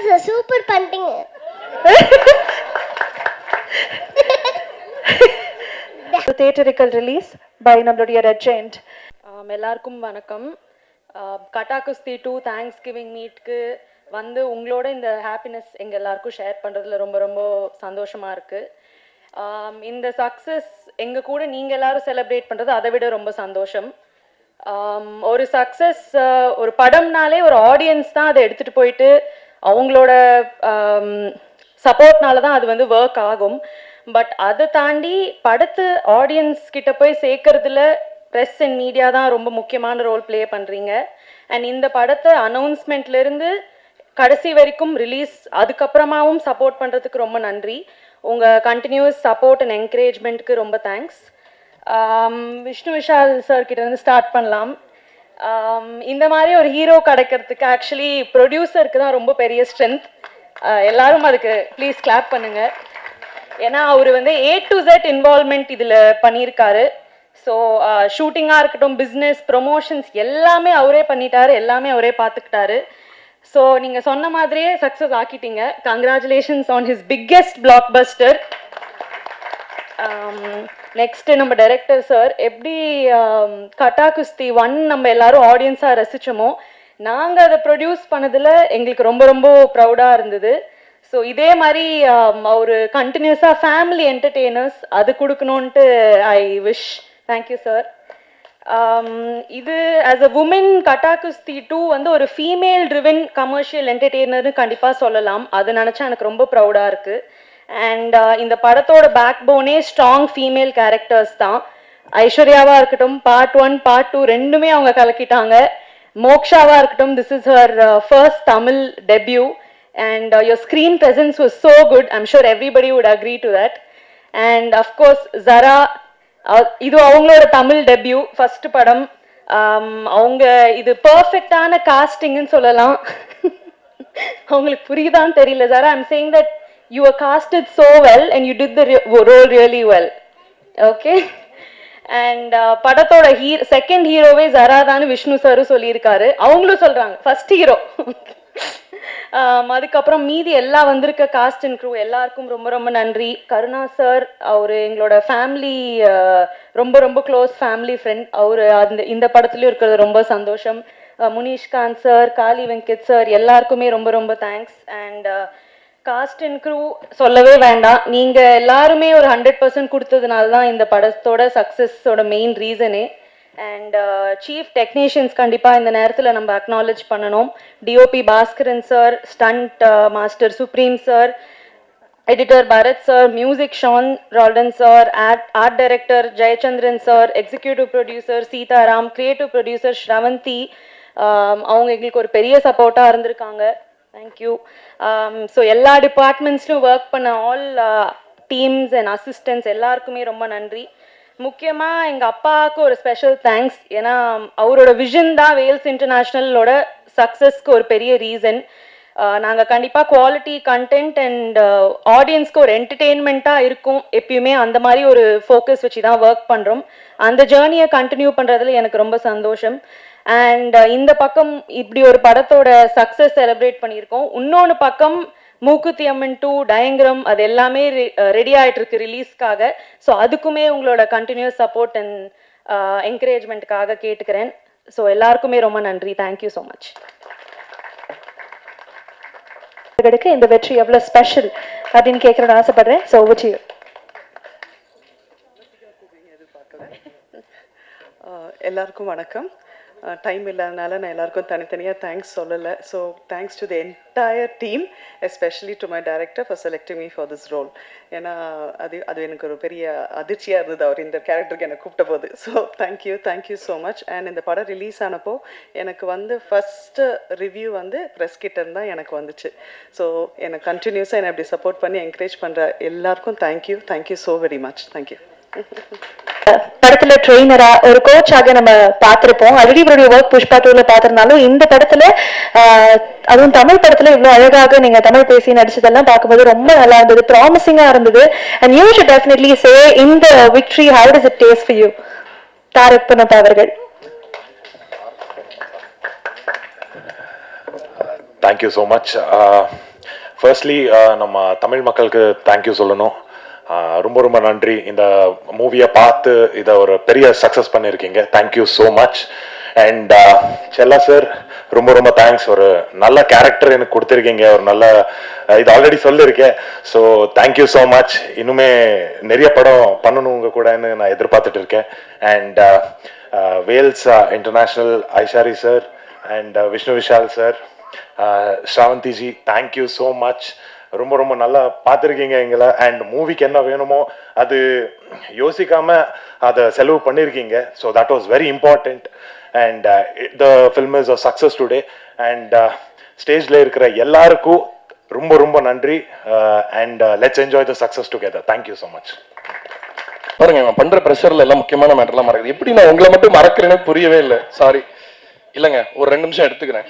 Sir super பண்ணிட்டீங்க. theatrical release by நம்மளுடைய red giant. எல்லாருக்கும் வணக்கம். கட்டா குஸ்தி 2 தேங்க்ஸ் கிவிங் மீட்க்கு வந்து உங்களோட இந்த ஹாப்பினஸ் எங்கள் எல்லாருக்கும் ஷேர் பண்ணுறதுல ரொம்ப ரொம்ப சந்தோஷமாக இருக்குது. இந்த சக்ஸஸ் எங்கள் கூட நீங்கள் எல்லோரும் செலிப்ரேட் பண்ணுறது அதை விட ரொம்ப சந்தோஷம். ஒரு சக்ஸஸ், ஒரு படம்னாலே ஒரு ஆடியன்ஸ் தான் அதை எடுத்துகிட்டு போயிட்டு அவங்களோட சப்போர்ட்னால தான் அது வந்து ஒர்க் ஆகும். பட் அதை தாண்டி படத்து ஆடியன்ஸ் கிட்ட போய் சேர்க்கறதுல ப்ரெஸ் அண்ட் மீடியா தான் ரொம்ப முக்கியமான ரோல் ப்ளே பண்ணுறீங்க. அண்ட் இந்த படத்தை அனௌன்ஸ்மெண்ட்லேருந்து கடைசி வரைக்கும் ரிலீஸ் அதுக்கப்புறமாவும் சப்போர்ட் பண்ணுறதுக்கு ரொம்ப நன்றி. உங்கள் கண்டினியூஸ் சப்போர்ட் அண்ட் என்கரேஜ்மெண்ட்டுக்கு ரொம்ப தேங்க்ஸ். விஷ்ணு விஷால் சார் கிட்டேருந்து ஸ்டார்ட் பண்ணலாம். இந்த மாதிரி ஒரு ஹீரோ கிடைக்கிறதுக்கு ஆக்சுவலி ப்ரொடியூசருக்கு தான் ரொம்ப பெரிய ஸ்ட்ரென்த். எல்லாரும் அதுக்கு ப்ளீஸ் கிளாப் பண்ணுங்கள். ஏன்னா அவர் வந்து A to Z இன்வால்மெண்ட் இதில் பண்ணியிருக்காரு. ஸோ ஷூட்டிங்காக இருக்கட்டும், பிஸ்னஸ், ப்ரொமோஷன்ஸ் எல்லாமே அவரே பண்ணிட்டாரு, எல்லாமே அவரே பார்த்துக்கிட்டாரு. ஸோ நீங்கள் சொன்ன மாதிரியே சக்ஸஸ் ஆக்கிட்டீங்க. Congratulations on his biggest blockbuster. Next நம்ம டைரக்டர் சார், எப்படி கட்டா குஸ்தி 1 நம்ம எல்லாரும் ஆடியன்ஸாக ரசித்தோமோ, நாங்கள் அதை ப்ரொடியூஸ் பண்ணதில் எங்களுக்கு ரொம்ப ரொம்ப ப்ரௌடாக இருந்தது. ஸோ இதே மாதிரி ஒரு கண்டினியூஸாக ஃபேமிலி என்டர்டெய்னர்ஸ் அது கொடுக்கணுன்ட்டு ஐ விஷ். Thank you sir. இது ஆஸ் அ உமன் கட்டா குஸ்தி 2 வந்து ஒரு ஃபீமேல் ட்ரிவன் கமர்ஷியல் என்டர்டெய்னர்னு கண்டிப்பாக சொல்லலாம். அது நினச்சா எனக்கு ரொம்ப ப்ரௌடாக இருக்குது. அண்ட் இந்த படத்தோட பேக் போனே ஸ்ட்ராங் ஃபீமேல் கேரக்டர்ஸ் தான். ஐஸ்வர்யாவாக இருக்கட்டும், பார்ட் 1 பார்ட் 2 ரெண்டுமே அவங்க கலக்கிட்டாங்க. மோக்ஷாவாக இருக்கட்டும், this is her first Tamil debut. And your screen presence was so good. I'm sure everybody would agree to that. And of course Zara, இது அவங்களோட தமிழ் டெபியூ ஃபர்ஸ்ட் படம். அவங்க இது பர்ஃபெக்டான காஸ்டிங்னு சொல்லலாம். அவங்களுக்கு புரியுதான்னு தெரியல. Zara, I'm saying that you were casted so well and you did the role really well. Okay? And படத்தோட செகண்ட் ஹீரோவே Zara தான் விஷ்ணு சாரும் சொல்லியிருக்காரு. அவங்களும் சொல்கிறாங்க ஃபர்ஸ்ட் ஹீரோ. அதுக்கப்புறம் மீதி எல்லாம் வந்திருக்க காஸ்ட் அண்ட் க்ரூ எல்லாருக்கும் ரொம்ப ரொம்ப நன்றி. கருணா சார், அவர் எங்களோட ஃபேமிலி, ரொம்ப ரொம்ப க்ளோஸ் ஃபேமிலி ஃப்ரெண்ட். அவர் இந்த படத்துலையும் இருக்கிறது ரொம்ப சந்தோஷம். முனிஷ்காந்த் சார், காளி வெங்கட் சார், எல்லாருக்குமே ரொம்ப ரொம்ப thanks. And cast and crew சொல்லவே வேண்டாம். நீங்கள் எல்லாருமே ஒரு 100% கொடுத்ததுனால தான் இந்த படத்தோட சக்ஸஸோட மெயின் ரீசனே. அண்ட் சீஃப் டெக்னீஷியன்ஸ் கண்டிப்பாக இந்த நேரத்தில் நம்ம அக்னாலேஜ் பண்ணணும். DOP Bhaskaran sir, stunt master Supreme sir, editor Bharath sir, music Sean Roldan sir, art director Jayachandran sir, executive producer Seetharam, creative producer Sravanthi. அவங்க எங்களுக்கு ஒரு பெரிய சப்போர்ட்டாக இருந்திருக்காங்க. தேங்க்யூ. ஸோ எல்லா டிபார்ட்மெண்ட்ஸ்லையும் ஒர்க் பண்ண ஆல் டீம்ஸ் அண்ட் அசிஸ்டன்ட்ஸ் எல்லாருக்குமே ரொம்ப நன்றி. முக்கியமாக எங்கள் அப்பாவுக்கு ஒரு ஸ்பெஷல் தேங்க்ஸ். ஏன்னா அவரோட விஷன் தான் வேல்ஸ் இன்டர்நேஷ்னலோட சக்ஸஸ்க்கு ஒரு பெரிய ரீசன். நாங்கள் கண்டிப்பாக குவாலிட்டி கண்டென்ட் அண்ட் ஆடியன்ஸ்க்கு ஒரு என்டர்டெயின்மெண்ட்டாக இருக்கும் எப்பயுமே. அந்த மாதிரி ஒரு ஃபோக்கஸ் வச்சு தான் ஒர்க் பண்ணுறோம். அந்த ஜேர்னியை கண்டினியூ பண்ணுறதுல எனக்கு ரொம்ப சந்தோஷம். அண்ட் இந்த பக்கம் இப்படி ஒரு படத்தோட சக்ஸஸ் செலிப்ரேட் பண்ணியிருக்கோம். இன்னொன்று பக்கம் மூக்குத்தி அம்மன் 2 டயங்கிரம் அது எல்லாமே ரெடி ஆகிட்டு இருக்கு ரிலீஸ்க்காக. ஸோ அதுக்குமே உங்களோட கண்டினியூஸ் சப்போர்ட் அண்ட் என்கரேஜ்மெண்ட்டுக்காக கேட்டுக்கிறேன். ஸோ எல்லாருக்குமே ரொம்ப நன்றி. Thank you so much. இந்த வெற்றி எவ்வளோ ஸ்பெஷல் அப்படின்னு கேட்கறேன்னு ஆசைப்படுறேன். So over to you. எல்லாருக்கும் வணக்கம். டைம் இல்லாதனால நான் எல்லாருக்கும் தனித்தனியாக தேங்க்ஸ் சொல்லலை. So thanks to the entire team, especially to my director for selecting me for this role. ஏன்னா அது எனக்கு ஒரு பெரிய அதிர்ச்சியாக இருந்தது அவர் இந்த கேரக்டருக்கு என்னை கூப்பிட்ட போது. So thank you so much. And இந்த படம் ரிலீஸ் ஆனப்போ எனக்கு வந்து ஃபஸ்ட்டு ரிவ்யூ வந்து ப்ரெஸ் கிட்டேருந்து தான் எனக்கு வந்துச்சு. ஸோ என்னை கண்டினியூஸாக என்னை அப்படி சப்போர்ட் பண்ணி என்கரேஜ் பண்ணுற எல்லாருக்கும் thank you so very much. Thank you. படத்துல ட்ரெயினரா ஒரு கோச்சாக நம்ம பார்த்திருப்போம். ஆல்ரெடி இவருடைய ஒர்க் புஷ்பா 2ல பார்த்திருந்தாலும் இந்த படத்துல அதுவும் தமிழ் படத்துல இவ்வளவு அழகாக நீங்க தமிழ் பேசி நடிச்சதெல்லாம் பார்க்கும்போது ரொம்ப நல்லா இருந்தது, ப்ராமிசிங்கா இருந்தது. And you should definitely say இந்த victory how does it taste for you? Tarak பனதா அவர்கள். Thank you so much. Firstly நம்ம தமிழ் மக்களுக்கு தேங்க்யூ சொல்லணும். ரொம்ப ரொம்ப நன்றி. இந்த மூவியை பார்த்து இதை ஒரு பெரிய சக்ஸஸ் பண்ணியிருக்கீங்க. Thank you so much. அண்ட் செல்லா சார் ரொம்ப ரொம்ப தேங்க்ஸ். ஒரு நல்ல கேரக்டர் எனக்கு கொடுத்துருக்கீங்க. ஒரு நல்ல இது ஆல்ரெடி சொல்லியிருக்கேன். So thank you so much. இன்னுமே நிறைய படம் பண்ணணும் உங்க கூடன்னு நான் எதிர்பார்த்துட்டு இருக்கேன். And Vels international Ishari sir and Vishnu Vishal sir, Sravanthi ji, thank you so much. ரொம்ப ரொம்ப நல்லா பார்த்துருக்கீங்க எங்களை. அண்ட் மூவிக்கு என்ன வேணுமோ அது யோசிக்காம அதை செலவு பண்ணியிருக்கீங்க. So that was very important. And the film is a success today. And ஸ்டேஜில் இருக்கிற எல்லாருக்கும் ரொம்ப ரொம்ப நன்றி. And let's enjoy the success together. Thank you so much. பாருங்க, நான் பண்ற ப்ரெஷர்ல எல்லாம் முக்கியமான மேட்டர்லாம் மறக்குது. எப்படி நான் உங்களை மட்டும் மறக்கிறேன்னு புரியவே இல்லை. சாரி. இல்லைங்க, ஒரு 2 நிமிஷம் எடுத்துக்கிறேன்.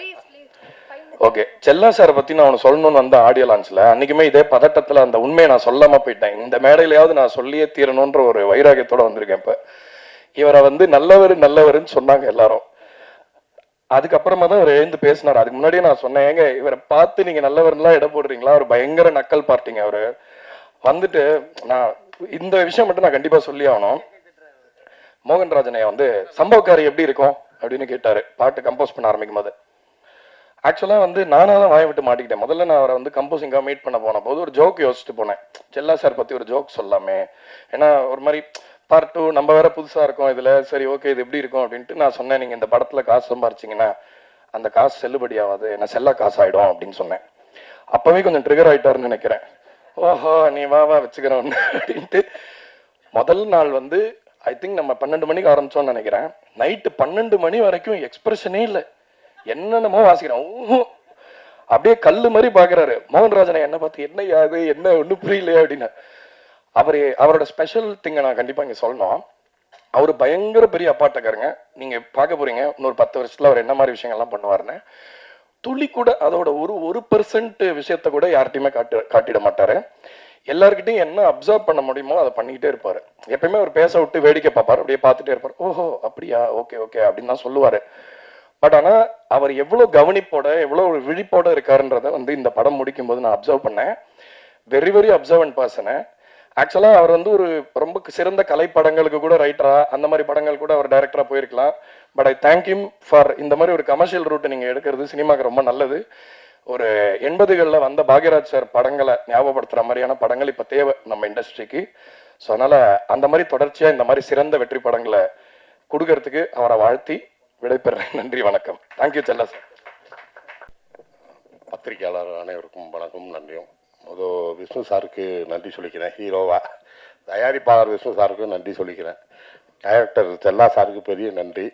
ஓகே, செல்லா சாரை பத்தி நான் ஒன்று சொல்லணும்னு வந்த ஆடியோ லான்ச்ல அன்னைக்குமே இதே பதட்டத்துல அந்த உண்மையை நான் சொல்லாம போயிட்டேன். இந்த மேடையிலையாவது நான் சொல்லியே தீரணுன்ற ஒரு வைராகியத்தோட வந்திருக்கேன். இப்ப இவரை நல்லவருன்னு சொன்னாங்க எல்லாரும். அதுக்கப்புறமா தான் அவர் எழுந்து பேசினார். அதுக்கு முன்னாடியே நான் சொன்னேன், ஏங்க இவரை பார்த்து நீங்க நல்லவர்லாம் இடம் போடுறீங்களா? ஒரு பயங்கர நக்கல் பார்ட்டிங்க அவரு. வந்துட்டு நான் இந்த விஷயம் மட்டும் நான் கண்டிப்பா சொல்லி ஆகணும். மோகன்ராஜனைய சம்பவக்காரி எப்படி இருக்கும் அப்படின்னு கேட்டாரு பாட்டு கம்போஸ் பண்ண ஆரம்பிக்கும் போது. ஆக்சுவலா நானா தான் வாயை விட்டு மாட்டிக்கிட்டேன். முதல்ல நான் அவரை கம்போசிங்கா மீட் பண்ண போன போது ஒரு ஜோக் யோசிச்சுட்டு போனேன். செல்லா சார் பத்தி ஒரு ஜோக் சொல்லாமே, ஏன்னா ஒரு மாதிரி பார்ட் 2 நம்ம வேற புதுசா இருக்கும் இதுல, சரி ஓகே இது எப்படி இருக்கும் அப்படின்ட்டு நான் சொன்னேன், நீங்க இந்த படத்துல காசு சம்பாரிச்சிங்கன்னா அந்த காசு செல்லுபடி ஆகாது, என்ன செல்லா காசு ஆயிடும் அப்படின்னு சொன்னேன். அப்பவே கொஞ்சம் ட்ரிகர் ஆயிட்டாருன்னு நினைக்கிறேன். ஓஹோ நீ வா வச்சுக்கிறேன் அப்படின்ட்டு. முதல் நாள் ஐ திங்க் நம்ம 12 மணிக்கு ஆரம்பிச்சோம்னு நினைக்கிறேன். நைட்டு 12 மணி வரைக்கும் எக்ஸ்பிரஷனே இல்லை. என்னென்னமோ வாசிக்கிறேன். அப்படியே கல்லு மாதிரி பாக்குறாரு. மோகன்ராஜனை என்ன பார்த்து என்ன யாது என்ன ஒன்றும் புரியலையா அப்படின்னு. அவரோட ஸ்பெஷல் திங்கை நான் கண்டிப்பா இங்க சொல்லணும். அவரு பயங்கர பெரிய அப்பாட்டக்காரங்க. நீங்க பார்க்க போறீங்க இன்னொரு 10 வருஷத்துல அவர் என்ன மாதிரி விஷயங்கள்லாம் பண்ணுவாருன்னு. துளி கூட அதோட ஒரு பெர்சென்ட் விஷயத்த கூட யார்கிட்டயுமே காட்டிட மாட்டாரு. எல்லார்கிட்டையும் என்ன அப்சர்வ் பண்ண முடியுமோ அதை பண்ணிக்கிட்டே இருப்பாரு. எப்பயுமே அவர் பேச விட்டு வேடிக்கை பார்ப்பாரு, அப்படியே பார்த்துட்டே இருப்பாரு. ஓஹோ அப்படியா, ஓகே ஓகே அப்படின்னு தான் சொல்லுவாரு. பட் ஆனா அவர் எவ்வளவு கவனிப்போட எவ்வளவு விழிப்போட இருக்காருன்றத இந்த படம் முடிக்கும் போது நான் அப்சர்வ் பண்ணேன். Very very observant person. ஆக்சுவலா அவர் ஒரு ரொம்ப சிறந்த கலை படங்களுக்கு கூட ரைட்டரா, அந்த மாதிரி படங்கள் கூட அவர் டைரக்டரா போயிருக்கலாம். But I thank him for இந்த மாதிரி ஒரு கமர்ஷியல் ரூட் நீங்க எடுக்கிறது சினிமாக்கு ரொம்ப நல்லது. ஒரு 80களில் வந்த பாக்யராஜ் சார் படங்களை ஞாபகப்படுத்துற மாதிரியான படங்கள் இப்ப தேவை நம்ம இண்டஸ்ட்ரிக்கு. ஸோ அதனால அந்த மாதிரி தொடர்ச்சியா இந்த மாதிரி சிறந்த வெற்றி படங்களை கொடுக்கறதுக்கு அவரை வாழ்த்தி விடைபெறேன். நன்றி, வணக்கம். தேங்க்யூ செல்லா சார். பத்திரிகையாளர் அனைவருக்கும் வணக்கம், நன்றியும். விஷ்ணு சாருக்கு நன்றி சொல்லிக்கிறேன். ஹீரோவா தயாரிப்பாளர் விஷ்ணு சாருக்கு நன்றி சொல்லிக்கிறேன். டைரக்டர் செல்லா சாருக்கு பெரிய நன்றி.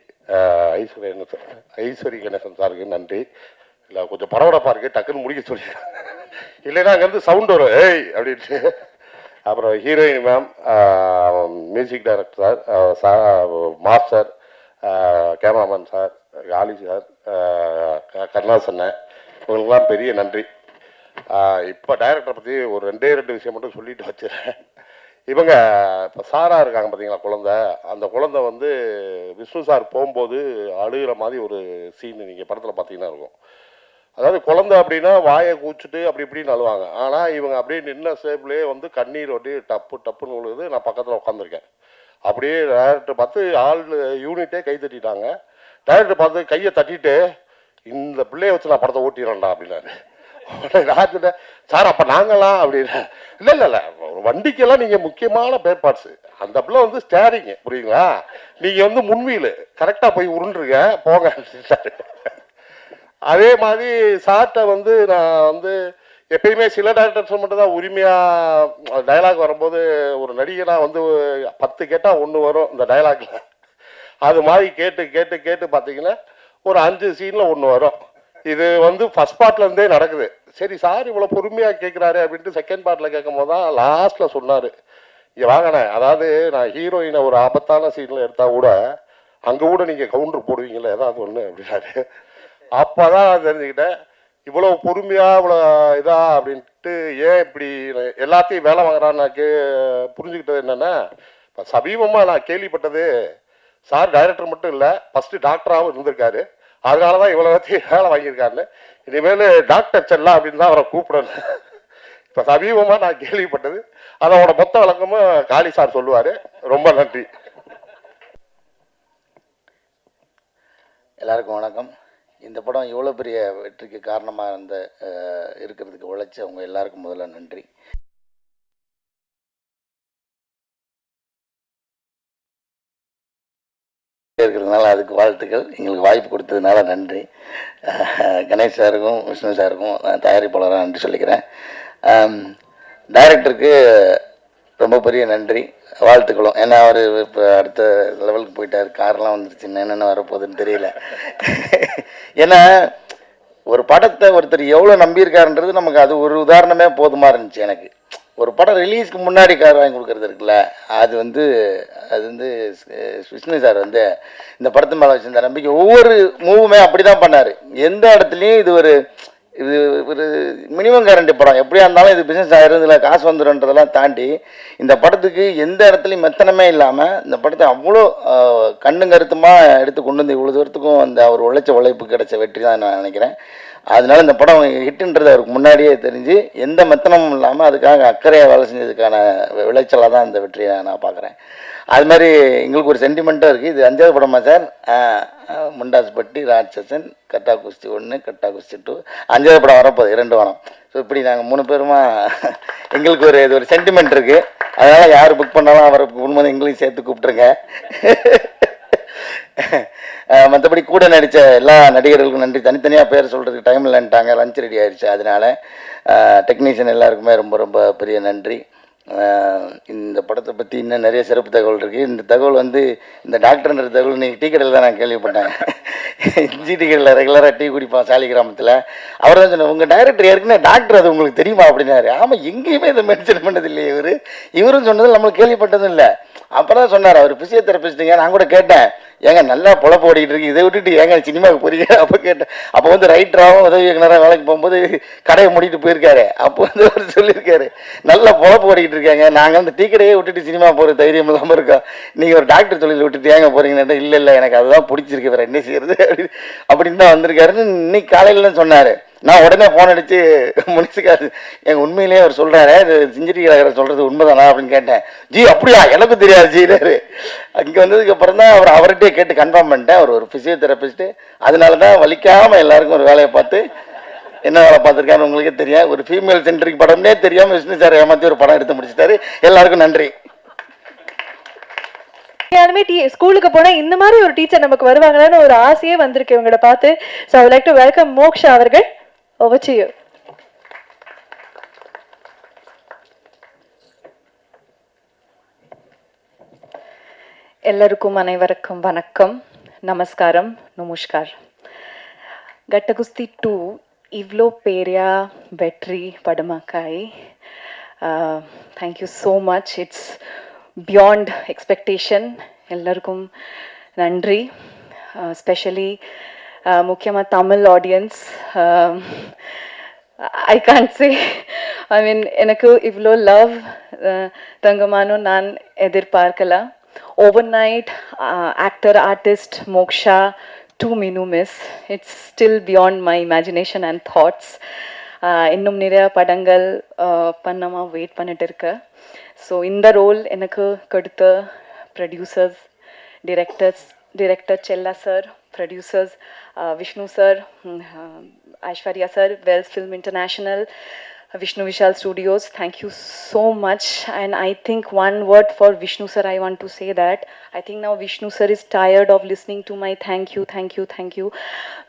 ஐஸ்வரி கணேசன் சாருக்கு நன்றி. இல்லை கொஞ்சம் பரபரப்பாக இருக்குது, டக்குன்னு முடிக்க சொல்லிக்கிறேன். இல்லைன்னா அங்கேருந்து சவுண்ட் வரும் ஏய் அப்படின்ட்டு. அப்புறம் heroine ma'am, music director sir, master, cameraman sir, காலி சார், கருணாசன், இவங்களுக்கெல்லாம் பெரிய நன்றி. இப்போ டைரக்டரை பற்றி ஒரு 2 விஷயம் மட்டும் சொல்லிட்டு வச்சுருக்கேன். இவங்க இப்போ சாராக இருக்காங்க பார்த்தீங்களா, குழந்தை. அந்த குழந்தை விஷ்ணு சார் போகும்போது அழுகிற மாதிரி ஒரு சீன் நீங்கள் படத்தில் பார்த்தீங்கன்னா இருக்கும். அதாவது குழந்தை அப்படின்னா வாயை கூச்சிட்டு அப்படி இப்படின்னு அழுவாங்க. ஆனால் இவங்க அப்படியே நின்ன சேப்லேயே கண்ணீர் அப்படியே டப்புன்னு விழுது. நான் பக்கத்தில் உட்காந்துருக்கேன். அப்படியே டைரக்டர் பார்த்து ஆள் யூனிட்டே கை தட்டிட்டாங்க. டைரக்டர் பார்த்து கையை தட்டிட்டு இந்த பிள்ளைய வச்சு நான் படத்தை ஓட்டிடுறேன்டா அப்படின்னாரு. நான் சொன்னேன், சார் அப்போ நாங்களாம் அப்படின்னு. இல்லை ஒரு வண்டிக்கெல்லாம் நீங்கள் முக்கியமான பேர்பார்ட்ஸு. அந்த பிள்ளை ஸ்டேரிங்கு, புரியுங்களா? நீங்கள் முன்வீல் கரெக்டாக போய் உருண்டுருங்க போங்க. அதே மாதிரி சார்ட்ட நான் எப்பயுமே சில டைரக்டர்ஸ் மட்டும் தான் உரிமையாக டைலாக் வரும்போது ஒரு நடிகனா 10 கேட்டால் 1 வரும் இந்த டைலாக்ல. அது மாதிரி கேட்டு கேட்டு கேட்டு பார்த்தீங்கன்னா ஒரு 5 சீனில் 1 வரும். இது ஃபர்ஸ்ட் பார்ட்லேருந்தே நடக்குது. சரி சார் இவ்வளோ பொறுமையாக கேட்குறாரு அப்படின்ட்டு செகண்ட் பார்ட்டில் கேட்கும் போது தான் லாஸ்ட்டில் சொன்னார், இங்கே வாங்கினேன், அதாவது நான் ஹீரோயினை ஒரு ஆபத்தான சீனில் எடுத்தால் கூட அங்கே கூட நீங்கள் கவுண்டர் போடுவீங்களே ஏதாவது ஒன்று அப்படின்னாரு. அப்போ தான் தெரிஞ்சுக்கிட்டேன் இவ்வளோ பொறுமையாக இவ்வளோ இதா அப்படின்ட்டு. ஏன் இப்படி எல்லாத்தையும் வேலை வாங்குறான்னு புரிஞ்சுக்கிட்டது என்னென்னா, இப்போ சமீபமாக நான் கேள்விப்பட்டது, சார் டைரக்டர் மட்டும் இல்லை ஃபஸ்ட்டு டாக்டராகவும் இருந்திருக்காரு. அதனால தான் இவ்வளோ வேலை வாங்கியிருக்காருன்னு. இனிமேல் டாக்டர் செல்லா அப்படின்னு தான் அவரை கூப்பிடணும். இப்போ சமீபமாக நான் கேள்விப்பட்டது. அதோட மொத்த விளக்கமும் காளி சார் சொல்லுவார். ரொம்ப நன்றி. எல்லாருக்கும் வணக்கம். இந்த படம் இவ்வளோ பெரிய வெற்றிக்கு காரணமாக இருக்கிறதுக்கு உழைச்சவங்க எல்லாருக்கும் முதல்ல நன்றி. இருக்கிறதுனால அதுக்கு வாழ்த்துக்கள். எங்களுக்கு வாய்ப்பு கொடுத்ததுனால நன்றி. கணேஷ் சாருக்கும் விஷ்ணு சாருக்கும் நான் தயாரிப்பாளராக நன்றி சொல்லிக்கிறேன். டைரக்டருக்கு ரொம்ப பெரிய நன்றி, வாழ்த்துக்களும். ஏன்னா அவர் இப்போ அடுத்த லெவலுக்கு போயிட்டார். கார்லாம் வந்துருச்சு, என்னென்ன வரப்போகுதுன்னு தெரியல. ஏன்னா ஒரு படத்தை ஒருத்தர் எவ்வளோ நம்பியிருக்காருன்றது நமக்கு அது ஒரு உதாரணமே போதுமாக இருந்துச்சு. எனக்கு ஒரு படம் ரிலீஸ்க்கு முன்னாடி கார் வாங்கி கொடுக்குறது இருக்குல்ல, அது வந்து விஷ்ணு சார் இந்த படத்து மேலே வச்சிருந்த நம்பிக்கை ஒவ்வொரு மூவுமே அப்படி தான் பண்ணார். எந்த இடத்துலையும் இது ஒரு மினிமம் கேரண்டி படம், எப்படியா இருந்தாலும் இது பிஸ்னஸ் ஆயிரும், இதில் காசு வந்துடும்ன்றதெல்லாம் தாண்டி இந்த படத்துக்கு எந்த இடத்துலையும் மெத்தனமே இல்லாமல் இந்த படத்தை அவ்வளோ கண்ணும் கருத்துமாக எடுத்து கொண்டு வந்து இவ்வளோ தூரத்துக்கும் அவர் உழைச்ச உழைப்பு கிடைச்ச வெற்றி தான் நான் நினைக்கிறேன். அதனால இந்த படம் ஹிட்டுன்றது அவருக்கு முன்னாடியே தெரிஞ்சு எந்த மெத்தனமும் இல்லாமல் அதுக்காக அக்கறையாக வேலை செஞ்சதுக்கான விளைச்சலாக தான் இந்த வெற்றியை நான் பார்க்குறேன். அது மாதிரி எங்களுக்கு ஒரு சென்டிமெண்ட்டாக இருக்குது. இது 5வது படமா சார்? முண்டாஸ்பட்டி, ராட்சசன், கட்டா குஸ்தி 1, கட்டா குஸ்தி 2, 5வது படம் வரப்போகுது, 2 வாரம். ஸோ இப்படி நாங்கள் 3 பேருமா எங்களுக்கு இது ஒரு சென்டிமெண்ட் இருக்குது. அதனால் யார் புக் பண்ணாலும் அவரை கூடும்போது எங்களையும் சேர்த்து கூப்பிட்ருங்க. மற்றபடி கூட நடித்த எல்லா நடிகர்களுக்கும் நன்றி. தனித்தனியாக பேர் சொல்கிறதுக்கு டைம் இல்லைன்ட்டாங்க, லஞ்ச் ரெடி ஆயிடுச்சு. அதனால் டெக்னீஷியன் எல்லாருக்குமே ரொம்ப ரொம்ப பெரிய நன்றி. இந்த படத்தை பற்றி இன்னும் நிறைய சிறப்பு தகவல் இருக்குது. இந்த தகவல் இந்த டாக்டர்ன்ற தகவல் நீங்கள் டீ கடையில் தான் நான் கேள்விப்பட்டேன். இஞ்சி டீ கடையில் ரெகுலராக டீ குடிப்பான் சாலி கிராமத்தில். அவர் தான் சொன்னார், உங்கள் டைரக்டர் ஏற்கனவே டாக்டர், அது உங்களுக்கு தெரியுமா அப்படின்னாரு. ஆமாம், எங்கேயுமே இதை மென்ஷன் பண்ணது இல்லையே இவரும் சொன்னது நம்மளுக்கு கேள்விப்பட்டதும் இல்லை. அப்போ தான் சொன்னார், அவர் ஃபிசியோதெரபிஸ்ட்டுங்க. நான் கூட கேட்டேன், ஏங்க நல்லா பொழப்பு ஓடிக்கிட்டு இருக்கு, இதை விட்டுட்டு ஏங்க சினிமாவுக்கு போறீங்க? அப்போ கேட்டேன். அப்போ ரைட்டராகவும் உதவி இயக்குனராக வேலைக்கு போகும்போது கடையை மூடிட்டு போயிருக்காரு. அப்போ அவர் சொல்லியிருக்காரு, நல்லா பொழப்பு ஓடிக்கிட்டு இருக்காங்க, நாங்கள் டீ கடையே விட்டுட்டு சினிமா போகிற தைரியம் இல்லாமல் இருக்கோம், நீங்கள் ஒரு டாக்டர் தொழில் விட்டுட்டு ஏங்க போகிறீங்கன்னு. இல்லை எனக்கு அதுதான் பிடிச்சிருக்கு, வேறு என்ன செய்யறது அப்படின்னு தான் வந்திருக்காருன்னு இன்னைக்கு காலையில் தான் சொன்னார். நான் உடனே ஃபோன் அடித்து முனிசுக்காரு, எங்கள் உண்மையிலேயே அவர் சொல்கிறாரு, சிஞ்சரி கலகரை சொல்கிறது உண்மைதானா அப்படின்னு கேட்டேன். ஜி அப்படியா, எனக்கு தெரியாது ஜீராரு. அங்கே வந்ததுக்கப்புறம் தான் அவர்கிட்டே கேட்டு கன்ஃபார்ம் பண்ணிட்டேன். அவர் ஒரு ஃபிசியோதெரபிஸ்ட்டு. அதனால தான் வலிக்காமல் எல்லாருக்கும் ஒரு வேலையை பார்த்து என்ன வேலை பார்த்துருக்காரு உங்களுக்கே தெரியும். ஒரு ஃபீமேல் சென்ட்ரிக் படம்னே தெரியாமல் விஷ்ணு சார் ஏமாற்றி ஒரு படம் எடுத்து முடிச்சிட்டாரு. எல்லாருக்கும் நன்றி. யாருமே ஸ்கூலுக்கு போனா இந்த மாதிரி ஒரு டீச்சர் நமக்கு வருவாங்களான்னு ஒரு ஆசையே வந்திருக்கு இவங்கள பார்த்து. So I would like to welcome moksha அவர்கள். Over to you. எல்லாருக்கும் அனைவருக்கும் வணக்கம், நமஸ்காரம், நமஸ்கார். கட்டகுஸ்தி 2 இவ்வளோ பெரிய வெற்றி படமாக்காய். Thank you so much. It's beyond expectation. எல்லாருக்கும் நன்றி. ஸ்பெஷலி முக்கியமாக Tamil audience. I can't say, I mean எனக்கு இவ்வளோ லவ் தங்கமானும் நான் எதிர்பார்க்கலாம். Overnight actor artist Moksha to Minu Miss. It's still beyond my imagination and thoughts. இன்னும் நிறைய படங்கள் பண்ணமா வெயிட் பண்ணிட்டு இருக்கு. ஸோ இந்த ரோல் எனக்கு கொடுத்த ப்ரொடியூசர்ஸ், டிரெக்டர் செல்லா sir, producers Vishnu sir, Aishwarya sir, Wells Film International, Vishnu Vishal Studios, thank you so much. And I think one word for Vishnu sir, I want to say that I think now Vishnu sir is tired of listening to my thank you,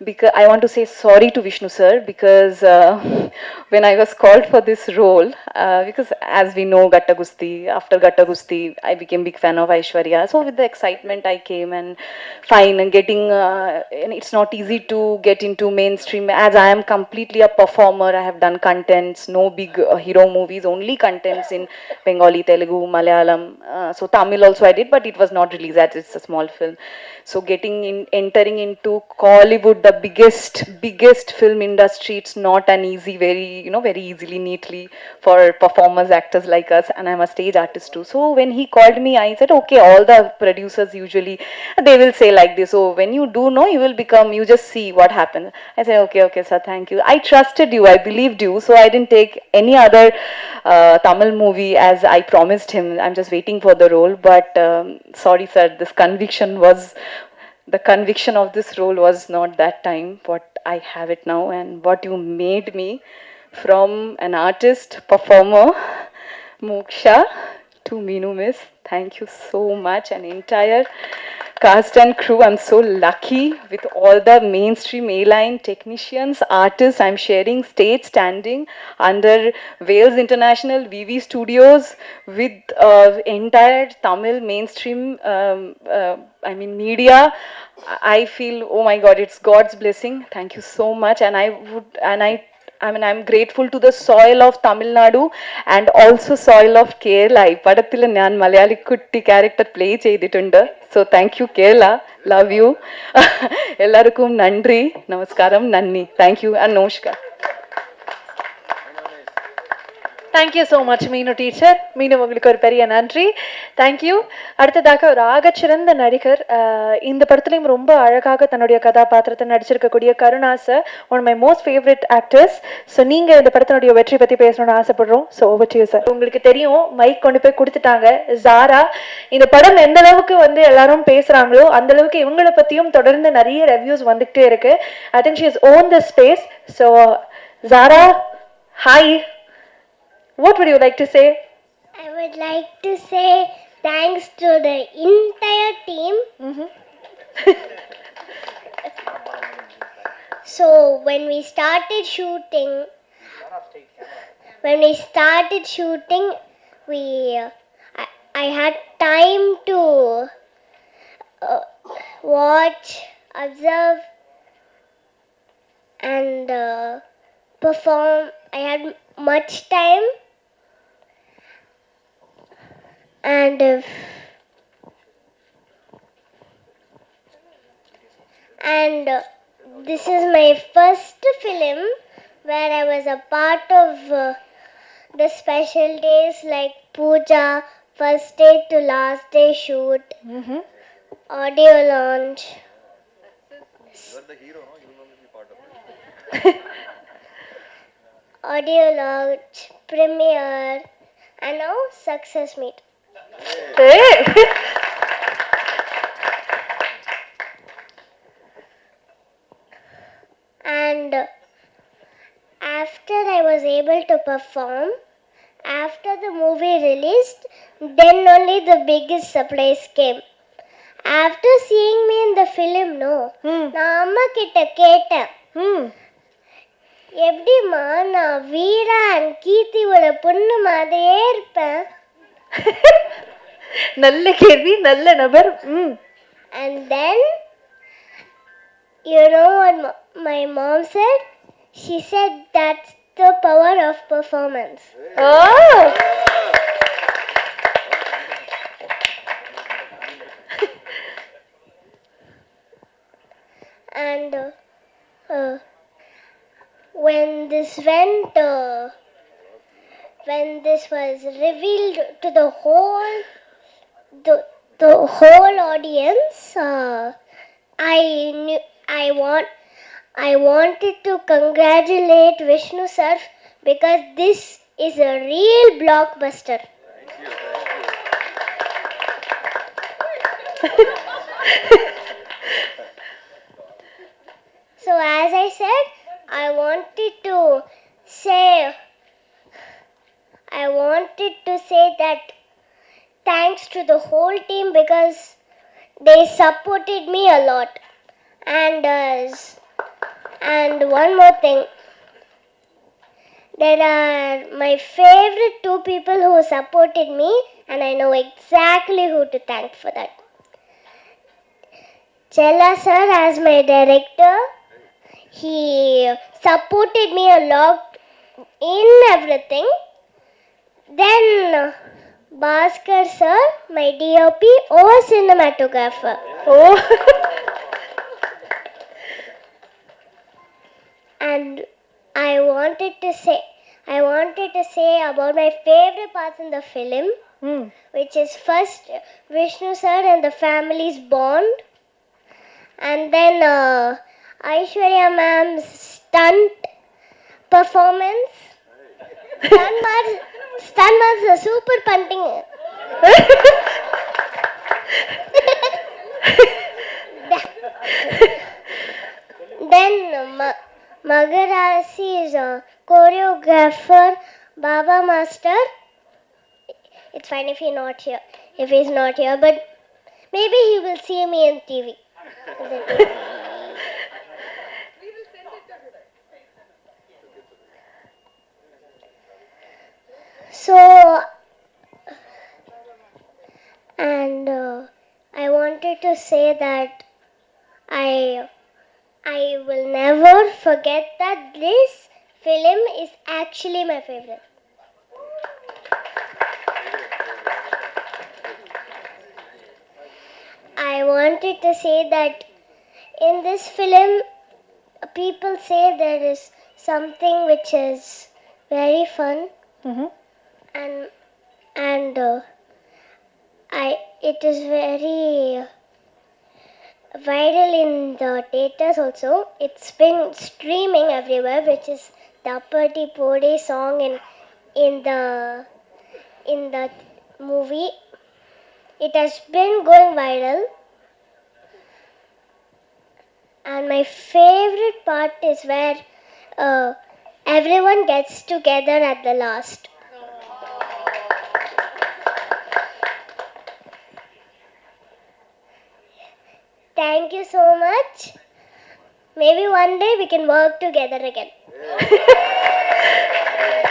because I want to say sorry to Vishnu sir, because when I was called for this role, because as we know Gatta Gusti, after Gatta Gusti I became big fan of Aishwarya, so with the excitement I came, and fine, and getting and it's not easy to get into mainstream, as I am completely a performer. I have done contents, no big hero movies, only contents in Bengali, Telugu, Malayalam, so Tamil also I did, but it was not released as it's a small film. So entering into Kollywood, the biggest film industry, it's not an easy, very easily, neatly for performers, actors like us, and I'm a stage artist too. So when he called me, I said, okay, all the producers usually they will say like this, so when you do know, you will become, you just see what happens. I said, okay sir, thank you, I trusted you, I believed you, so I didn't take like any other Tamil movie, as I promised him. I'm just waiting for the role, but sorry sir, this conviction was, the conviction of this role was not that time what I have it now, and what you made me from an artist performer Moksha to Meenu Miss. Thank you so much, and entire cast and crew. I'm so lucky with all the mainstream A-line technicians, artists. I'm sharing stage standing under Wales International VV Studios with entire Tamil mainstream media. I feel, oh my God, it's God's blessing. Thank you so much. I'm grateful to the soil of Tamil Nadu and also soil of Kerala. ഈ പടത്തിൽ ഞാൻ മലയാളി കുട്ടി character play ചെയ്തിട്ടുണ്ട്. So thank you Kerala, love you. എല്ലാവർക്കും നന്ദി, നമസ്കാരം, നന്ദി. Thank you and namaskar. Thank you so much மீனு டீச்சர். மீனு உங்களுக்கு ஒரு பெரிய நன்றி. தேங்க்யூ. அடுத்ததாக ஒரு ஆகச்சிறந்த நடிகர், இந்த படத்துலையும் ரொம்ப அழகாக தன்னுடைய கதாபாத்திரத்தை நடிச்சிருக்கக்கூடிய Karuna sir, one my most favourite actors. So நீங்கள் இந்த படத்தினுடைய வெற்றி பற்றி பேசணும்னு ஆசைப்படுறோம். So over to you sir. உங்களுக்கு தெரியும், மைக் கொண்டு போய் கொடுத்துட்டாங்க. ஜாரா, இந்த படம் எந்த அளவுக்கு வந்து எல்லாரும் பேசுகிறாங்களோ அந்த அளவுக்கு இவங்களை பற்றியும் தொடர்ந்து நிறைய ரிவ்யூஸ் வந்துகிட்டே இருக்கு. I think she is own the space. So Zara, hi. What would you like to say? I would like to say thanks to the entire team. So when we started shooting, I had time to watch, observe, and perform. I had much time. And this is my first film where I was a part of the special days like puja, first day to last day shoot, audio launch. You are the hero, no? You will not be part of it. Audio launch, premiere, and now success meet. And after I was able to perform, after the movie released, then only the biggest surprise came. After seeing me in the film, no, நான் அம்மா கிட்ட கேட்டேன், எப்படிம்மா நான் வீரா and கீர்த்தியோட பொண்ணு மாதிரியே இருப்பேன். நல்ல கேள்வி, நல்ல நபர். And then, you know what my mom said? She said that's the power of performance. Oh! And when this was revealed to the whole audience, I wanted to congratulate Vishnu sir because this is a real blockbuster. So as I said, I wanted to say that thanks to the whole team because they supported me a lot. And one more thing, there are my favorite two people who supported me, and I know exactly who to thank for that. Chella sir as my director, he supported me a lot in everything. Then Bhaskar sir, my DOP or cinematographer. Oh. And I wanted to say about my favorite parts in the film, which is first Vishnu sir and the family's bond, and then Aishwarya ma'am's stunt performance, Stunt master super punting. Then Magarasi is a choreographer, Baba Master. It's fine if he's not here. If he's not here, but maybe he will see me on TV. So, and I wanted to say that I will never forget that this film is actually my favorite. I wanted to say that in this film, people say there is something which is very fun, and it is very viral in the theaters also. It's been streaming everywhere, which is the Appati Pode song in the movie. It has been going viral, and my favorite part is where everyone gets together at the last. Thank you so much. Maybe one day we can work together again.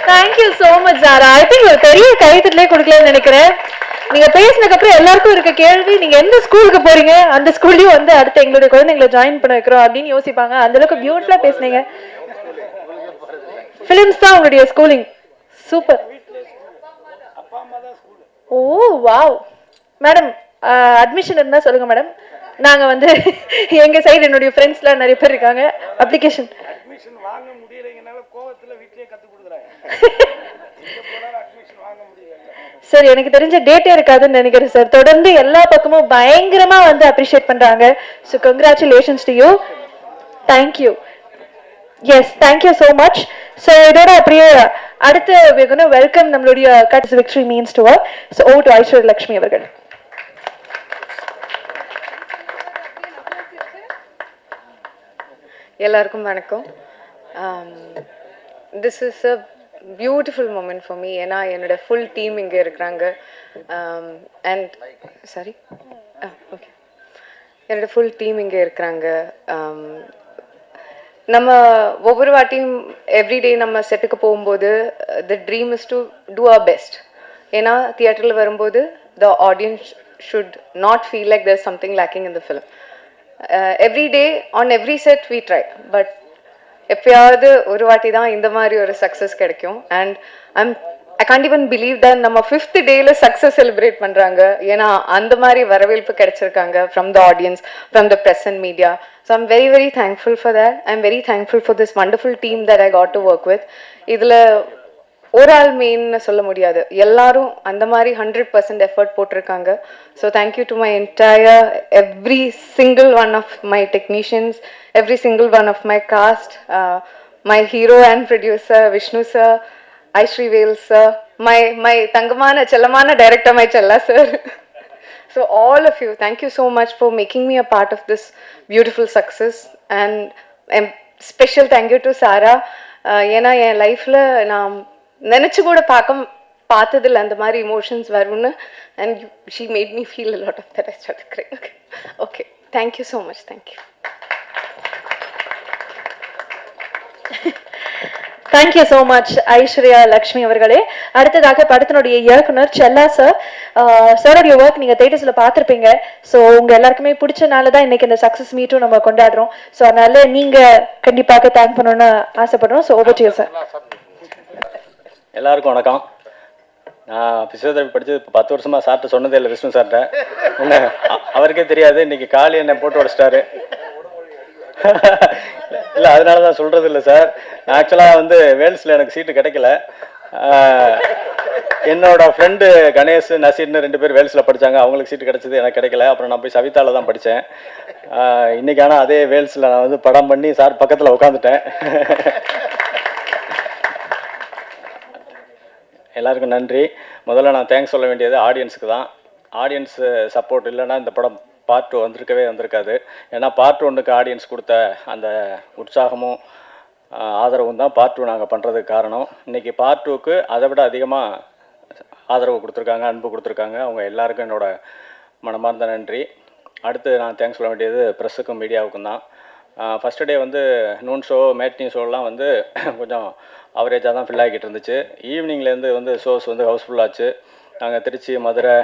Thank you so much சாரா. I think ஒரு பெரிய கைத்தட்டிலே கொடுக்கலன்னு நினைக்கிறேன். நீங்க பேசினதுக்கு அப்புறம் எல்லாருக்கும் இருக்க கேள்வி, நீங்க எந்த ஸ்கூலுக்கு போறீங்க, அந்த ஸ்கூல்லயும் வந்து அடுத்து எங்களுடைய குழந்தைங்களை ஜாயின் பண்ண வைக்கிறோம் அப்படின்னு யோசிப்பாங்க. அந்த அளவுக்கு பியூட்டிஃபுல்லா பேசுனீங்க. பிலிம்ஸ் தான் உங்களுடைய ஸ்கூலிங். சூப்பர். ஓ வாவ். மேடம் அட்மிஷன் இருந்தா சொல்லுங்க மேடம். நாங்க வந்து எங்க சைடு என்னுடைய ஃப்ரெண்ட்ஸ்லாம் நிறைய பேர் இருக்காங்க. அப்ளிகேஷன் வாங்க முடியலைங்கனால கோவத்துல வீட்லயே கத்து கொடுக்குறாங்க. அட்மிஷன் வாங்க முடியல சார். எனக்கு தெரிஞ்ச டேட்டே இருக்காதுன்னு நினைக்கிறேன் சார். தொடர்ந்து எல்லா பக்கமும் பயங்கரமா வந்து அப்ரிஷியேட் பண்றாங்க. So congratulations to you. Thank you. Yes thank you so much. So இதோட அப்படியே அடுத்து வெல்கம் நம்மளுடைய guts victory means to work. So over to Aishwarya Lakshmi அவர்கள். எல்லாருக்கும் வணக்கம். This is a beautiful moment for me. ஏன்னா என்னோட ஃபுல் டீம் இங்கே இருக்கிறாங்க. அண்ட் சாரி ஓகே, என்னோட ஃபுல் டீம் இங்கே இருக்கிறாங்க. நம்ம ஒவ்வொரு வாட்டியும் எவ்ரிடே நம்ம செட்டுக்கு போகும்போது the dream is to do our best. ஏன்னா தியேட்டரில் வரும்போது த audience should not feel like there something lacking in the film. Every day on every set we try. But எப்பயாவது ஒரு வாட்டி தான் இந்த மாதிரி ஒரு சக்ஸஸ் கிடைக்கும். And I can't even believe that நம்ம 5th டேல சக்ஸஸ் செலிப்ரேட் பண்ணுறாங்க. ஏன்னா அந்த மாதிரி வரவேற்பு கிடைச்சிருக்காங்க from the audience, from the press and media. So I'm very very thankful for that. I'm very thankful for this wonderful team that I got to work with. இதில் ஒரு ஆள் மெயின்னு சொல்ல முடியாது, எல்லாரும் அந்த மாதிரி 100% எஃபர்ட் போட்டிருக்காங்க. So thank you to my entire every single one of my technicians, every single one of my cast, my hero and producer Vishnu sir, Ishari Vel sir, my தங்கமான செல்லமான director my Chella sir. So all of you, thank you so much for making me a part of this beautiful success. And special thank you to Sarah. ஏன்னா என் லைஃப்பில் நான் நினச்சி கூட பார்த்ததில்லை அந்த மாதிரி இமோஷன்ஸ் வரும்னு. And she made me feel a lot of that. I started crying. Okay, thank you so much. Thank you. Thank you so much Aishwarya Lakshmi அவர்களே. அடுத்ததாக படத்தினுடைய இயக்குனர் செல்லா சார். சாரோடைய ஒர்க் நீங்கள் தேட்டர்ஸில் பார்த்துருப்பீங்க. ஸோ உங்கள் எல்லாருக்குமே பிடிச்சனால தான் இன்னைக்கு இந்த சக்ஸஸ் மீட்டும் நம்ம கொண்டாடுறோம். ஸோ அதனால நீங்கள் கண்டிப்பாக தேங்க் பண்ணணும்னு ஆசைப்படுறோம். So over to you sir. எல்லாருக்கும் வணக்கம். நான் பிசியோதெரபி படித்தது இப்போ 10 வருஷமாக சார்ட்ட சொன்னதே இல்லை, விஷ்ணு சார்ட்ட. அவருக்கே தெரியாது, இன்னைக்கு காலி என்னை போட்டு உடச்சிட்டாரு. இல்லை அதனால தான் சொல்கிறது இல்லை சார். நான் ஆக்சுவலாக வந்து வேல்ஸில் எனக்கு சீட்டு கிடைக்கல. என்னோட ஃப்ரெண்டு கணேஷ் நசீர்னு 2 பேர் வேல்ஸில் படித்தாங்க, அவங்களுக்கு சீட்டு கிடைச்சது, எனக்கு கிடைக்கல. அப்புறம் நான் போய் சவிதாவில் தான் படித்தேன். இன்றைக்கி ஆனால் அதே வேல்ஸில் நான் வந்து படம் பண்ணி சார் பக்கத்தில் உட்காந்துட்டேன். எல்லாருக்கும் நன்றி. முதல்ல நான் தேங்க்ஸ் சொல்ல வேண்டியது ஆடியன்ஸுக்கு தான். ஆடியன்ஸ் சப்போர்ட் இல்லைன்னா இந்த படம் பார்ட் 2 வந்திருக்காது. ஏன்னா பார்ட் 1க்கு ஆடியன்ஸ் கொடுத்த அந்த உற்சாகமும் ஆதரவும் தான் பார்ட் 2 நாங்கள் பண்ணுறதுக்கு காரணம். இன்றைக்கி பார்ட் 2க்கு அதை விட அதிகமாக ஆதரவு கொடுத்துருக்காங்க, அன்பு கொடுத்துருக்காங்க. அவங்க எல்லாருக்கும் என்னோட மனமார்ந்த நன்றி. அடுத்து நான் தேங்க்ஸ் சொல்ல வேண்டியது ப்ரெஸ்ஸுக்கும் மீடியாவுக்கும் தான். ஃபஸ்ட்டு டே வந்து நூன் ஷோ, மேட்னி ஷோலாம் வந்து கொஞ்சம் அவரேஜாக தான் ஃபில் ஆகிக்கிட்டு இருந்துச்சு. ஈவினிங்லேருந்து வந்து ஷோஸ் வந்து ஹவுஸ்ஃபுல்லாச்சு. நாங்கள் திருச்சி, மதுரை,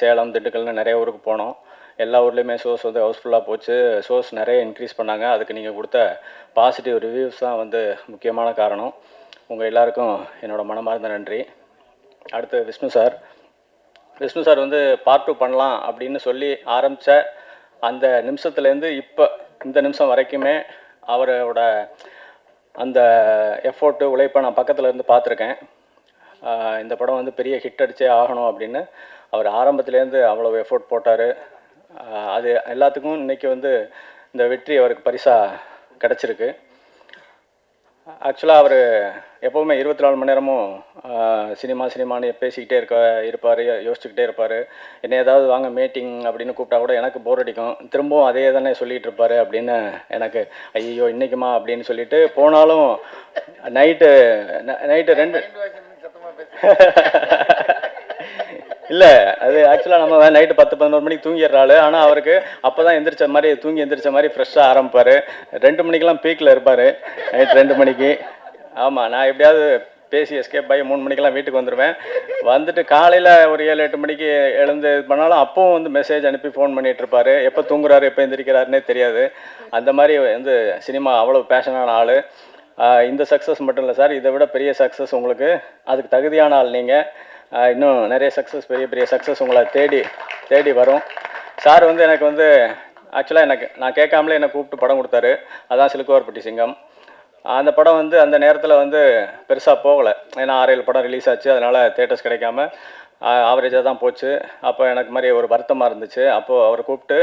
சேலம், திண்டுக்கல்னு நிறைய ஊருக்கு போனோம். எல்லா ஊர்லேயுமே ஷோஸ் வந்து ஹவுஸ்ஃபுல்லாக போச்சு. ஷோஸ் நிறைய இன்க்ரீஸ் பண்ணாங்க. அதுக்கு நீங்கள் கொடுத்த பாசிட்டிவ் ரிவ்யூஸ் தான் வந்து முக்கியமான காரணம். உங்கள் எல்லாருக்கும் என்னோடய மனமார்ந்த நன்றி. அடுத்து விஷ்ணு சார் வந்து பார்ட் 2 பண்ணலாம் அப்படின்னு சொல்லி ஆரம்பித்த அந்த நிமிஷத்துலேருந்து இப்போ இந்த நிமிஷம் வரைக்குமே அவரோட அந்த எஃபோர்ட்டு, உழைப்பை நான் பக்கத்தில் இருந்து பார்த்துருக்கேன். இந்த படம் வந்து பெரிய ஹிட் அடிச்சே ஆகணும் அப்படின்னு அவர் ஆரம்பத்துலேருந்து அவ்வளோ எஃபோர்ட் போட்டார். அது எல்லாத்துக்கும் இன்றைக்கி வந்து இந்த வெற்றி அவருக்கு பரிசாக கிடச்சிருக்கு. ஆக்சுவலாக அவர் எப்போவுமே 24 மணி நேரமும் சினிமான்னு பேசிக்கிட்டே இருப்பார், யோசிச்சுக்கிட்டே இருப்பார். என்ன ஏதாவது வாங்க மீட்டிங் அப்படின்னு கூப்பிட்டா கூட எனக்கு போர் அடிக்கும். திரும்பவும் அதே தானே சொல்லிகிட்டு இருப்பார் அப்படின்னு எனக்கு ஐயோ இன்றைக்குமா அப்படின்னு சொல்லிட்டு போனாலும் நைட்டு 2 இல்லை, அது ஆக்சுவலாக நம்ம நைட்டு 10-11 மணிக்கு தூங்கிடுறாள். ஆனால் அவருக்கு அப்போ தான் எந்திரிச்ச மாதிரி ஃப்ரெஷ்ஷாக ஆரம்பிப்பார். 2 மணிக்கெலாம் பீக்கில் இருப்பார், நைட் 2 மணிக்கு. ஆமாம், நான் எப்படியாவது பேசி எஸ்கேப் ஆகி 3 மணிக்கெலாம் வீட்டுக்கு வந்துடுவேன். வந்துட்டு காலையில் ஒரு 7-8 மணிக்கு எழுந்து இது பண்ணாலும் அப்பவும் வந்து மெசேஜ் அனுப்பி ஃபோன் பண்ணிகிட்ருப்பார். எப்போ தூங்குறாரு, எப்போ எந்திரிக்கிறாருன்னே தெரியாது. அந்த மாதிரி வந்து சினிமா அவ்வளோ பேஷனான ஆள். இந்த சக்ஸஸ் மட்டும் இல்லை சார், இதை விட பெரிய சக்ஸஸ் உங்களுக்கு, அதுக்கு தகுதியான ஆள் நீங்கள். இன்னும் நிறைய சக்ஸஸ், பெரிய சக்ஸஸ் உங்களை தேடி வரும். சார் வந்து எனக்கு வந்து ஆக்சுவலாக நான் கேட்காமலே என்னை கூப்பிட்டு படம் கொடுத்தாரு. அதான் சிலுக்குவார்பட்டி சிங்கம். அந்த படம் வந்து அந்த நேரத்தில் வந்து பெருசாக போகலை. ஏன்னா 6-7 படம் ரிலீஸ் ஆச்சு. அதனால் தேட்டர்ஸ் கிடைக்காம ஆவரேஜாக தான் போச்சு. அப்போ எனக்கு மாதிரி ஒரு வருத்தமாக இருந்துச்சு. அப்போது அவர் கூப்பிட்டு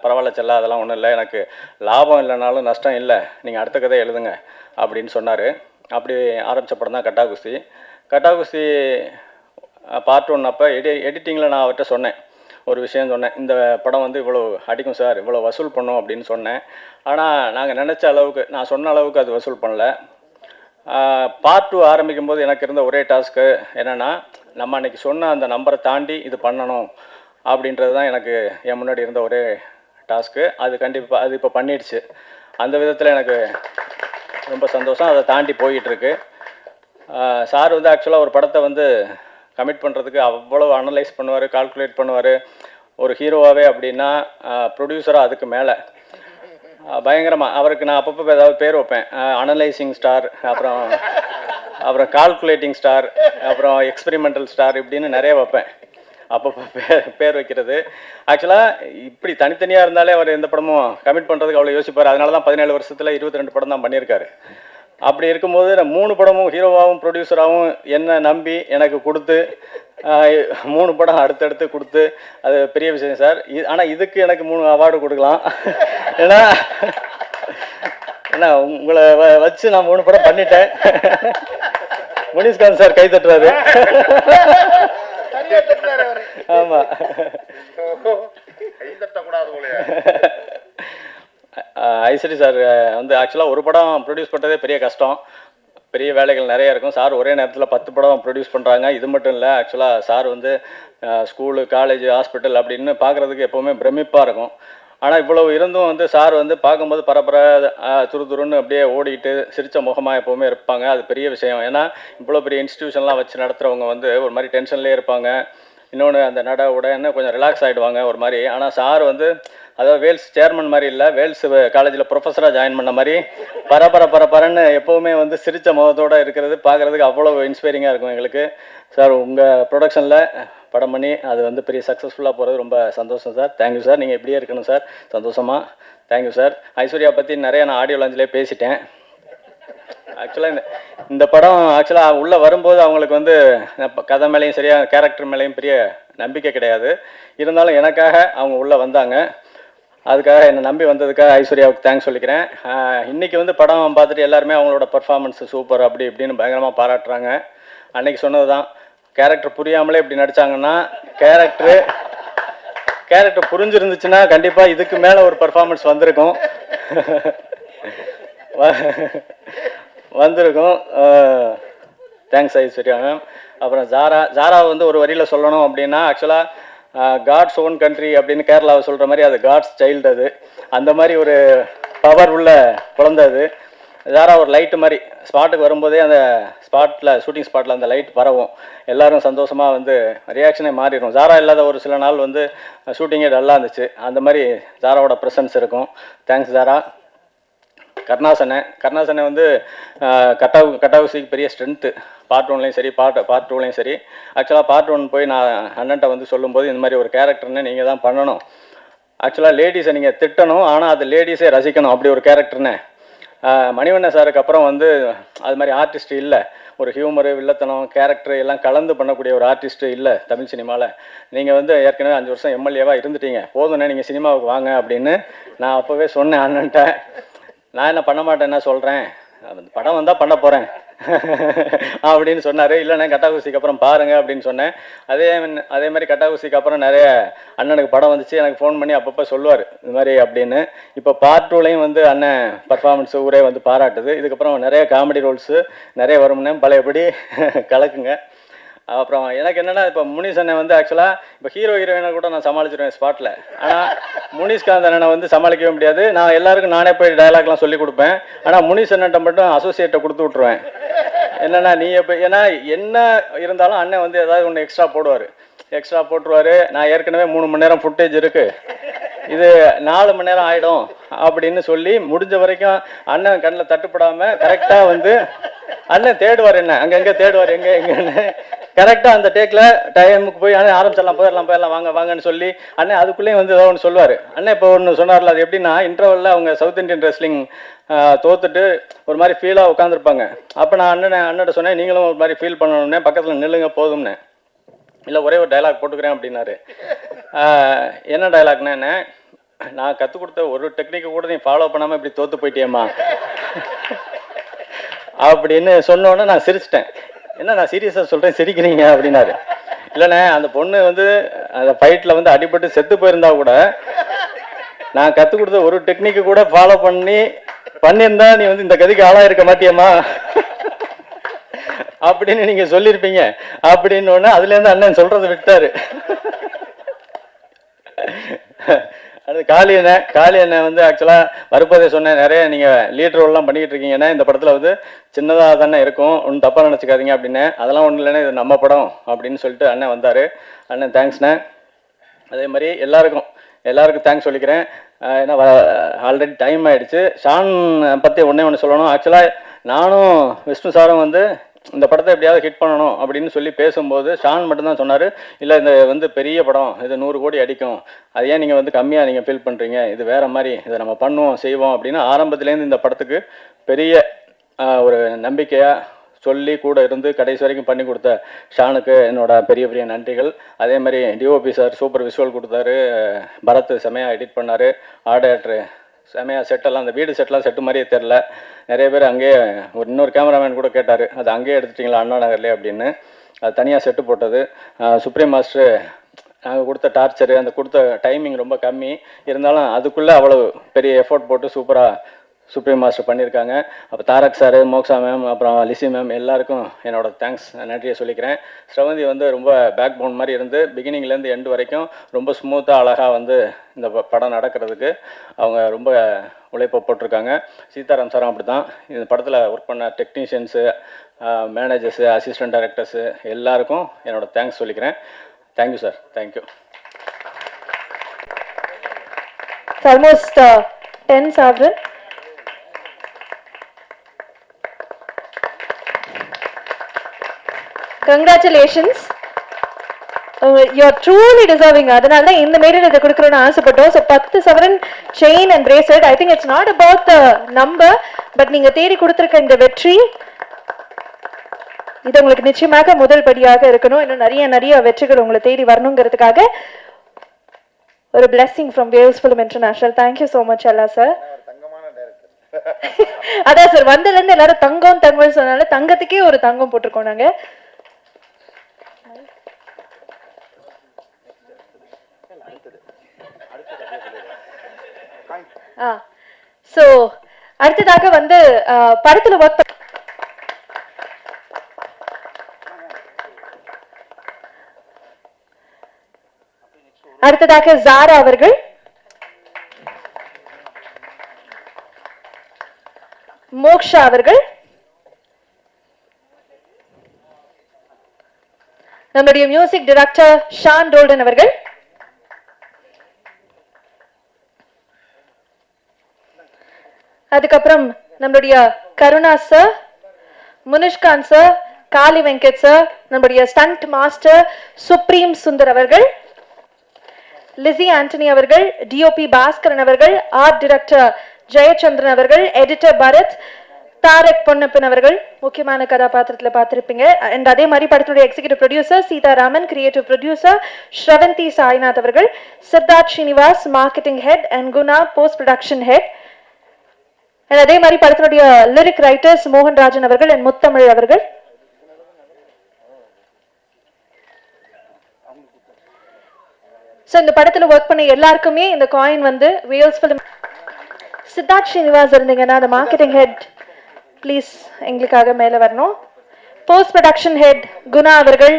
பரவாயில்ல செல்ல, அதெல்லாம் ஒன்றும் இல்லை, எனக்கு லாபம் இல்லைனாலும் நஷ்டம் இல்லை, நீங்கள் அடுத்த கதை எழுதுங்க அப்படின்னு சொன்னார். அப்படி ஆரம்பித்த படம் தான் கட்டா குஸ்தி பார்ட் 1. அப்போ எடிட்டிங்கில் நான் அவர்கிட்ட சொன்னேன், ஒரு விஷயம் சொன்னேன், இந்த படம் வந்து இவ்வளோ அடிக்கும் சார், இவ்வளோ வசூல் பண்ணும் அப்படின்னு சொன்னேன். ஆனால் நாங்கள் நினச்ச அளவுக்கு, நான் சொன்ன அளவுக்கு அது வசூல் பண்ணல. பார்ட் 2 ஆரம்பிக்கும் போது எனக்கு இருந்த ஒரே டாஸ்க்கு என்னென்னா, நம்ம அன்றைக்கி சொன்ன அந்த நம்பரை தாண்டி இது பண்ணணும் அப்படின்றது தான் எனக்கு என் முன்னாடி இருந்த ஒரே டாஸ்க்கு. அது கண்டிப்பாக அது இப்போ பண்ணிடுச்சு. அந்த விதத்தில் எனக்கு ரொம்ப சந்தோஷம். அதை தாண்டி போயிட்டுருக்கு. சார் வந்து ஆக்சுவலாக ஒரு படத்தை வந்து கமிட் பண்ணுறதுக்கு அவ்வளோ அனலைஸ் பண்ணுவார், கால்குலேட் பண்ணுவார். ஒரு ஹீரோவாகவே அப்படின்னா ப்ரொடியூசராக அதுக்கு மேலே பயங்கரமாக. அவருக்கு நான் அப்பப்போ ஏதாவது பேர் வைப்பேன். அனலைசிங் ஸ்டார், அப்புறம் கால்குலேட்டிங் ஸ்டார், அப்புறம் எக்ஸ்பெரிமெண்டல் ஸ்டார், இப்படின்னு நிறைய வைப்பேன் அப்பப்போ பேர் வைக்கிறது. ஆக்சுவலாக இப்படி தனித்தனியாக இருந்தாலே அவர் எந்த படமும் கமிட் பண்ணுறதுக்கு அவ்வளோ யோசிப்பார். அதனால தான் 17 வருஷத்தில் 22 படம் தான் பண்ணியிருக்காரு. அப்படி இருக்கும்போது நான் 3 படமும் ஹீரோவாகவும் ப்ரொடியூசராகவும் என்னை நம்பி எனக்கு கொடுத்து 3 படம் அடுத்தடுத்து கொடுத்து, அது பெரிய விஷயம் சார். ஆனால் இதுக்கு எனக்கு 3 அவார்டு கொடுக்கலாம். ஏன்னா உங்களை வச்சு நான் 3 படம் பண்ணிட்டேன். முனிஷ்காந்த் சார் கை தட்டுறாரு. ஆமாம், ஐஸ்வரி சார் வந்து ஆக்சுவலாக ஒரு படம் ப்ரொடியூஸ் பண்ணுறதே பெரிய கஷ்டம், பெரிய வேலைகள் நிறையா இருக்கும். சார் ஒரே நேரத்தில் 10 படம் ப்ரொடியூஸ் பண்ணுறாங்க. இது மட்டும் இல்லை, ஆக்சுவலாக சார் வந்து ஸ்கூலு, காலேஜ், ஹாஸ்பிட்டல் அப்படின்னு பார்க்குறதுக்கு எப்போவுமே பிரமிப்பாக இருக்கும். ஆனால் இவ்வளவு இருந்தும் வந்து சார் வந்து பார்க்கும்போது பரபர துருதுருன்னு அப்படியே ஓடிட்டு சிரித்த முகமாக எப்போவுமே இருப்பாங்க. அது பெரிய விஷயம். ஏன்னா இவ்வளோ பெரிய இன்ஸ்டியூஷன்லாம் வச்சு நடத்துகிறவங்க வந்து ஒரு மாதிரி டென்ஷன்லேயே இருப்பாங்க. இன்னொன்று அந்த நட உடனே கொஞ்சம் ரிலாக்ஸ் ஆகிடுவாங்க ஒரு மாதிரி. ஆனால் சார் வந்து அதாவது வேல்ஸ் சேர்மன் மாதிரி இல்லை, வேல்ஸ் காலேஜில் ப்ரொஃபஸராக ஜாயின் பண்ண மாதிரி பரபரன்னு எப்போவுமே வந்து சிரித்த முகத்தோடு இருக்கிறது பார்க்குறதுக்கு அவ்வளோ இன்ஸ்பைரிங்காக இருக்கும் எங்களுக்கு. சார் உங்கள் ப்ரொடக்ஷனில் படம் பண்ணி அது வந்து பெரிய சக்ஸஸ்ஃபுல்லாக போகிறது ரொம்ப சந்தோஷம் சார். Thank you sir. நீங்கள் இப்படியே இருக்கணும் சார், சந்தோஷமாக. Thank you sir. ஐஸ்வர்யா பற்றி நிறைய நான் ஆடியோ லாஞ்சிலே பேசிட்டேன். ஆக்சுவலாக இந்த படம் ஆக்சுவலாக உள்ளே வரும்போது அவங்களுக்கு வந்து கதை மேலேயும் சரியாக கேரக்டர் மேலேயும் பெரிய நம்பிக்கை கிடையாது. இருந்தாலும் எனக்காக அவங்க உள்ளே வந்தாங்க. அதுக்காக என்னை நம்பி வந்ததுக்காக ஐஸ்வர்யாவுக்கு தேங்க்ஸ் சொல்லிக்கிறேன். இன்றைக்கி வந்து படம் பார்த்துட்டு எல்லாருமே அவங்களோட பர்ஃபார்மன்ஸ் சூப்பர் அப்படி இப்படின்னு பயங்கரமாக பாராட்டுறாங்க. அன்னைக்கு சொன்னது தான். கேரக்டர் புரியாமலே இப்படி நடித்தாங்கன்னா கேரக்டர் புரிஞ்சிருந்துச்சுன்னா கண்டிப்பாக இதுக்கு மேலே ஒரு பர்ஃபார்மன்ஸ் வந்திருக்கும். Thanks Aishwarya ma'am. அப்புறம் ஜாரா வந்து ஒரு வரியில் சொல்லணும் அப்படின்னா, ஆக்சுவலாக காட்ஸ் ஓன் கண்ட்ரி அப்படின்னு கேரளாவை சொல்கிற மாதிரி அது காட்ஸ் சைல்டு. அது அந்த மாதிரி ஒரு பவர் உள்ள குழந்தை அது. ஜாரா ஒரு லைட்டு மாதிரி ஸ்பாட்டுக்கு வரும்போதே அந்த ஷூட்டிங் ஸ்பாட்டில் அந்த லைட் பரவும், எல்லாரும் சந்தோஷமாக வந்து ரியாக்ஷனே மாறிடும். ஜாரா இல்லாத ஒரு சில நாள் வந்து ஷூட்டிங்கே டல்லாக இருந்துச்சு. அந்த மாதிரி ஜாராவோட ப்ரெசன்ஸ் இருக்கும். தேங்க்ஸ் ஜாரா. கருணாசனை வந்து கட்டாவுசிக்கு பெரிய ஸ்ட்ரென்த்து. பார்ட் 1லையும் சரி பார்ட் 2லையும் சரி. ஆக்சுவலாக பார்ட் 1 போய் நான் அண்ணன்ட்ட வந்து சொல்லும்போது இந்த மாதிரி ஒரு கேரக்டர்னு நீங்கள் தான் பண்ணணும், ஆக்சுவலாக லேடிஸை நீங்கள் திட்டணும், ஆனால் அது லேடிஸே ரசிக்கணும், அப்படி ஒரு கேரக்டர்னு. மணிவண்ணன் சாருக்கு அப்புறம் வந்து அது மாதிரி ஆர்டிஸ்ட் இல்லை. ஒரு ஹியூமரு, வில்லத்தனம், கேரக்டர் எல்லாம் கலந்து பண்ணக்கூடிய ஒரு ஆர்டிஸ்ட்டு இல்லை தமிழ் சினிமாவில். நீங்கள் வந்து ஏற்கனவே 5 வருஷம் எம்எல்ஏவாக இருந்துட்டீங்க, போதும்ண்ணே நீங்கள் சினிமாவுக்கு வாங்க அப்படின்னு நான் அப்போவே சொன்னேன் அண்ணன்ட்ட. நான் என்ன பண்ண மாட்டேன், சொல்கிறேன், படம் வந்தால் பண்ண போகிறேன் அப்படின்னு சொன்னார். இல்லைண்ணே கட்டாகுசிக்கு அப்புறம் பாருங்கள் அப்படின்னு சொன்னேன். அதே மாதிரி கட்டாகுசிக்கு அப்புறம் நிறைய அண்ணனுக்கு படம் வந்துச்சு, எனக்கு ஃபோன் பண்ணி அப்பப்போ சொல்லுவார் இது மாதிரி அப்படின்னு. இப்போ பார்ட் 2லையும் வந்து அண்ணன் பர்ஃபார்மன்ஸு ஊரே வந்து பாராட்டுது. இதுக்கப்புறம் நிறைய காமெடி ரோல்ஸு நிறைய வரும்னே, பழையபடி கலக்குங்க. அப்புறம் எனக்கு என்னென்னா, இப்போ முனிஷ் அண்ணன் வந்து ஆக்சுவலாக இப்போ ஹீரோயினை கூட நான் சமாளிச்சிடுவேன் ஸ்பாட்டில். ஆனால் முனிஷ்காந்த் அண்ணனை வந்து சமாளிக்கவே முடியாது. நான் எல்லாருக்கும் நானே போய் டயலாக்லாம் சொல்லி கொடுப்பேன். ஆனால் முனிஷ் அண்ணன்ட்ட மட்டும் அசோசியேட்டை கொடுத்து விட்ருவேன். என்னென்னா நீ எப்போ, ஏன்னா என்ன இருந்தாலும் அண்ணன் வந்து ஏதாவது ஒன்று எக்ஸ்ட்ரா போட்டுருவார். நான் ஏற்கனவே 3 மணி நேரம் ஃபுட்டேஜ் இருக்குது, இது 4 மணி நேரம் ஆகிடும் அப்படின்னு சொல்லி முடிஞ்ச வரைக்கும் அண்ணன் கண்ணில் தட்டுப்படாமல் கரெக்டாக வந்து அண்ணன் தேடுவார், என்ன அங்கங்கே தேடுவார், எங்கன்னு கரெக்டாக அந்த டேக்கில் டைமுக்கு போய் அண்ணன் ஆரம்பிச்சிடலாம், போயிடலாம் வாங்கன்னு சொல்லி அண்ணன் அதுக்குள்ளேயும் வந்து ஏதோ ஒன்று சொல்லுவார். அண்ணன் இப்போ ஒன்று சொன்னார்ல, அது எப்படின்னா இன்டர்வலில் அவங்க சவுத் இண்டியன் ரெஸ்லிங் தோத்துட்டு ஒரு மாதிரி ஃபீலாக உட்காந்துருப்பாங்க. அப்போ நான் அண்ணன்ட்ட சொன்னேன், நீங்களும் ஒரு மாதிரி ஃபீல் பண்ணணும்னே, பக்கத்தில் நில்லுங்க போதும்னே. இல்லை ஒரே ஒரு டைலாக் போட்டுக்கிறேன் அப்படின்னாரு. என்ன டைலாக்னா, என்ன நான் கற்றுக் கொடுத்த ஒரு டெக்னிக்கை கூட நீ ஃபாலோ பண்ணாமல் இப்படி தோற்று போயிட்டியம்மா அப்படின்னு சொன்னோன்னே நான் சிரிச்சிட்டேன். என்ன நான் சீரியஸாக சொல்கிறேன் சிரிக்கிறீங்க அப்படின்னாரு. இல்லைண்ணே அந்த பொண்ணு வந்து அந்த ஃபைட்டில் வந்து அடிபட்டு செத்து போயிருந்தா கூட நான் கற்றுக் கொடுத்த ஒரு டெக்னிக்கு கூட ஃபாலோ பண்ணியிருந்தா நீ வந்து இந்த கதிக்கு ஆளாக இருக்க மாட்டியம்மா அப்படின்னு நீங்கள் சொல்லியிருப்பீங்க அப்படின்னு ஒன்று அதுலேருந்து அண்ணன் சொல்கிறத விட்டார். அது காளி அண்ணன் வந்து ஆக்சுவலாக வருப்பதே சொன்னேன், நிறைய நீங்கள் லீட் ரோல்லாம் பண்ணிக்கிட்டு இருக்கீங்கன்னா இந்த படத்தில் வந்து சின்னதாக தானே இருக்கும், ஒன்றும் தப்பாக நினச்சிக்காதீங்க அப்படின்னு. அதெல்லாம் ஒன்றும் இல்லைன்னா இது நம்ம படம் அப்படின்னு சொல்லிட்டு அண்ணன் வந்தார். அண்ணன் தேங்க்ஸ்ண்ணே. அதே மாதிரி எல்லாருக்கும் தேங்க்ஸ் சொல்லிக்கிறேன். ஏன்னா ஆல்ரெடி டைம் ஆகிடுச்சு. ஷான் பற்றி ஒன்று சொல்லணும். ஆக்சுவலாக நானும் விஷ்ணு சாரும் வந்து இந்த படத்தை எப்படியாவது ஹிட் பண்ணணும் அப்படின்னு சொல்லி பேசும்போது ஷான் மட்டும்தான் சொன்னார், இல்லை இந்த வந்து பெரிய படம், இது 100 கோடி அடிக்கும், அது ஏன் நீங்கள் வந்து கம்மியாக நீங்கள் ஃபீல் பண்ணுறீங்க, இது வேறு மாதிரி, இதை நம்ம பண்ணுவோம் செய்வோம் அப்படின்னு ஆரம்பத்துலேருந்து இந்த படத்துக்கு பெரிய ஒரு நம்பிக்கையாக சொல்லி கூட இருந்து கடைசி வரைக்கும் பண்ணி கொடுத்த ஷானுக்கு என்னோட பெரிய நன்றிகள். அதே மாதிரி டிஓபி சார் சூப்பர் விஷுவல் கொடுத்தாரு, பரத் செமையாக எடிட் பண்ணார், ஆர்டர் செமையாக செட்டெல்லாம் அந்த வீடு செட்டெல்லாம் செட்டு மாதிரியே தெரில. நிறைய பேர் அங்கேயே இன்னொரு கேமராமேன் கூட கேட்டார், அது அங்கேயே எடுத்துட்டிங்களா அண்ணா நகர்லேயே அப்படின்னு. அது தனியாக செட்டு போட்டது. சுப்ரீம் மாஸ்டர் நாங்கள் கொடுத்த டார்ச்சரு, அந்த கொடுத்த டைமிங் ரொம்ப கம்மி இருந்தாலும் அதுக்குள்ளே அவ்வளோ பெரிய எஃபோர்ட் போட்டு சூப்பராக சுப்ரீம் மாஸ்டர் பண்ணியிருக்காங்க. அப்போ தாரக் சார், மோக்ஷா மேம், அப்புறம் லிசி மேம் எல்லாருக்கும் என்னோட தேங்க்ஸ் நன்றியை சொல்லிக்கிறேன். ஸ்ரவந்தி வந்து ரொம்ப பேக் போன் மாதிரி இருந்து பிகினிங்லேருந்து எண்டு வரைக்கும் ரொம்ப ஸ்மூத்தாக அழகாக வந்து இந்த படம் நடக்கிறதுக்கு அவங்க ரொம்ப உழைப்பை போட்டிருக்காங்க. சீதாராம் சாரும் அப்படி தான். இந்த படத்தில் ஒர்க் பண்ண டெக்னீஷியன்ஸு, மேனேஜர்ஸு, அசிஸ்டன்ட் டைரக்டர்ஸு எல்லாருக்கும் என்னோட தேங்க்ஸ் சொல்லிக்கிறேன். Thank you sir, thank you. Almost 10 Sovereign. Congratulations. You're truly deserving. அதனால தான் இந்த மேடையில் இதை கொடுக்கணும்னு ஆசைப்பட்டோம். ஸோ 10 சவரன் chain and bracelet. I think it's not about the number, but நீங்க தேடி கொடுத்துருக்க இந்த வெற்றி இது உங்களுக்கு நிச்சயமாக முதல் படியாக இருக்கணும். இன்னும் நிறைய வெற்றிகள் உங்களை தேடி வரணுங்கிறதுக்காக ஒரு blessing from Waves Film International. Thank you so much Allah sir. அதான் சார், வந்ததுலேருந்து எல்லாரும் தங்கம் சொன்னால தங்கத்துக்கே ஒரு தங்கம் போட்டிருக்கோம் நாங்க. ஸோ அடுத்ததாக வந்து படத்துல ஒர்க் அடுத்ததாக ஜாரா அவர்கள், மோக்ஷா அவர்கள், நம்முடைய மியூசிக் டைரக்டர் ஷான் ரோல்டன் அவர்கள், அதுக்கப்புறம் நம்முடைய Karuna sir, Munishkanth sir, Kaali Venkat sir, நம்முடைய ஸ்டண்ட் மாஸ்டர் சுப்ரீம் சுந்தர் அவர்கள், லிசி ஆண்டனி அவர்கள், டிஓபி பாஸ்கரன் அவர்கள், ஆர்ட் டைரக்டர் ஜெயச்சந்திரன் அவர்கள், எடிட்டர் பரத், தாரக் பொன்னப்பன் அவர்கள் முக்கியமான கதாபாத்திரத்தில் பார்த்திருப்பீங்க. அண்ட் அதே மாதிரி படத்துடைய executive producer Seetharaman, creative producer Sravanthi Sainath அவர்கள், Siddharth Srinivas marketing head and Guna post production head. And அதே மாதிரி படத்தினுடைய லிரிக் ரைட்டர்ஸ் மோகன்ராஜன் அவர்கள் அண்ட் முத்தமிழ் அவர்கள். ஸோ இந்த படத்தில் ஒர்க் பண்ண எல்லாருக்குமே இந்த காயின் வந்து வேல்ஸ் ஃபிலிம். சித்தார்த் ஸ்ரீனிவாஸ் இருந்தீங்கன்னா அந்த மார்க்கெட்டிங் ஹெட் ப்ளீஸ் எங்களுக்காக மேலே வரணும். போஸ்ட் ப்ரொடக்ஷன் ஹெட் குணா அவர்கள்.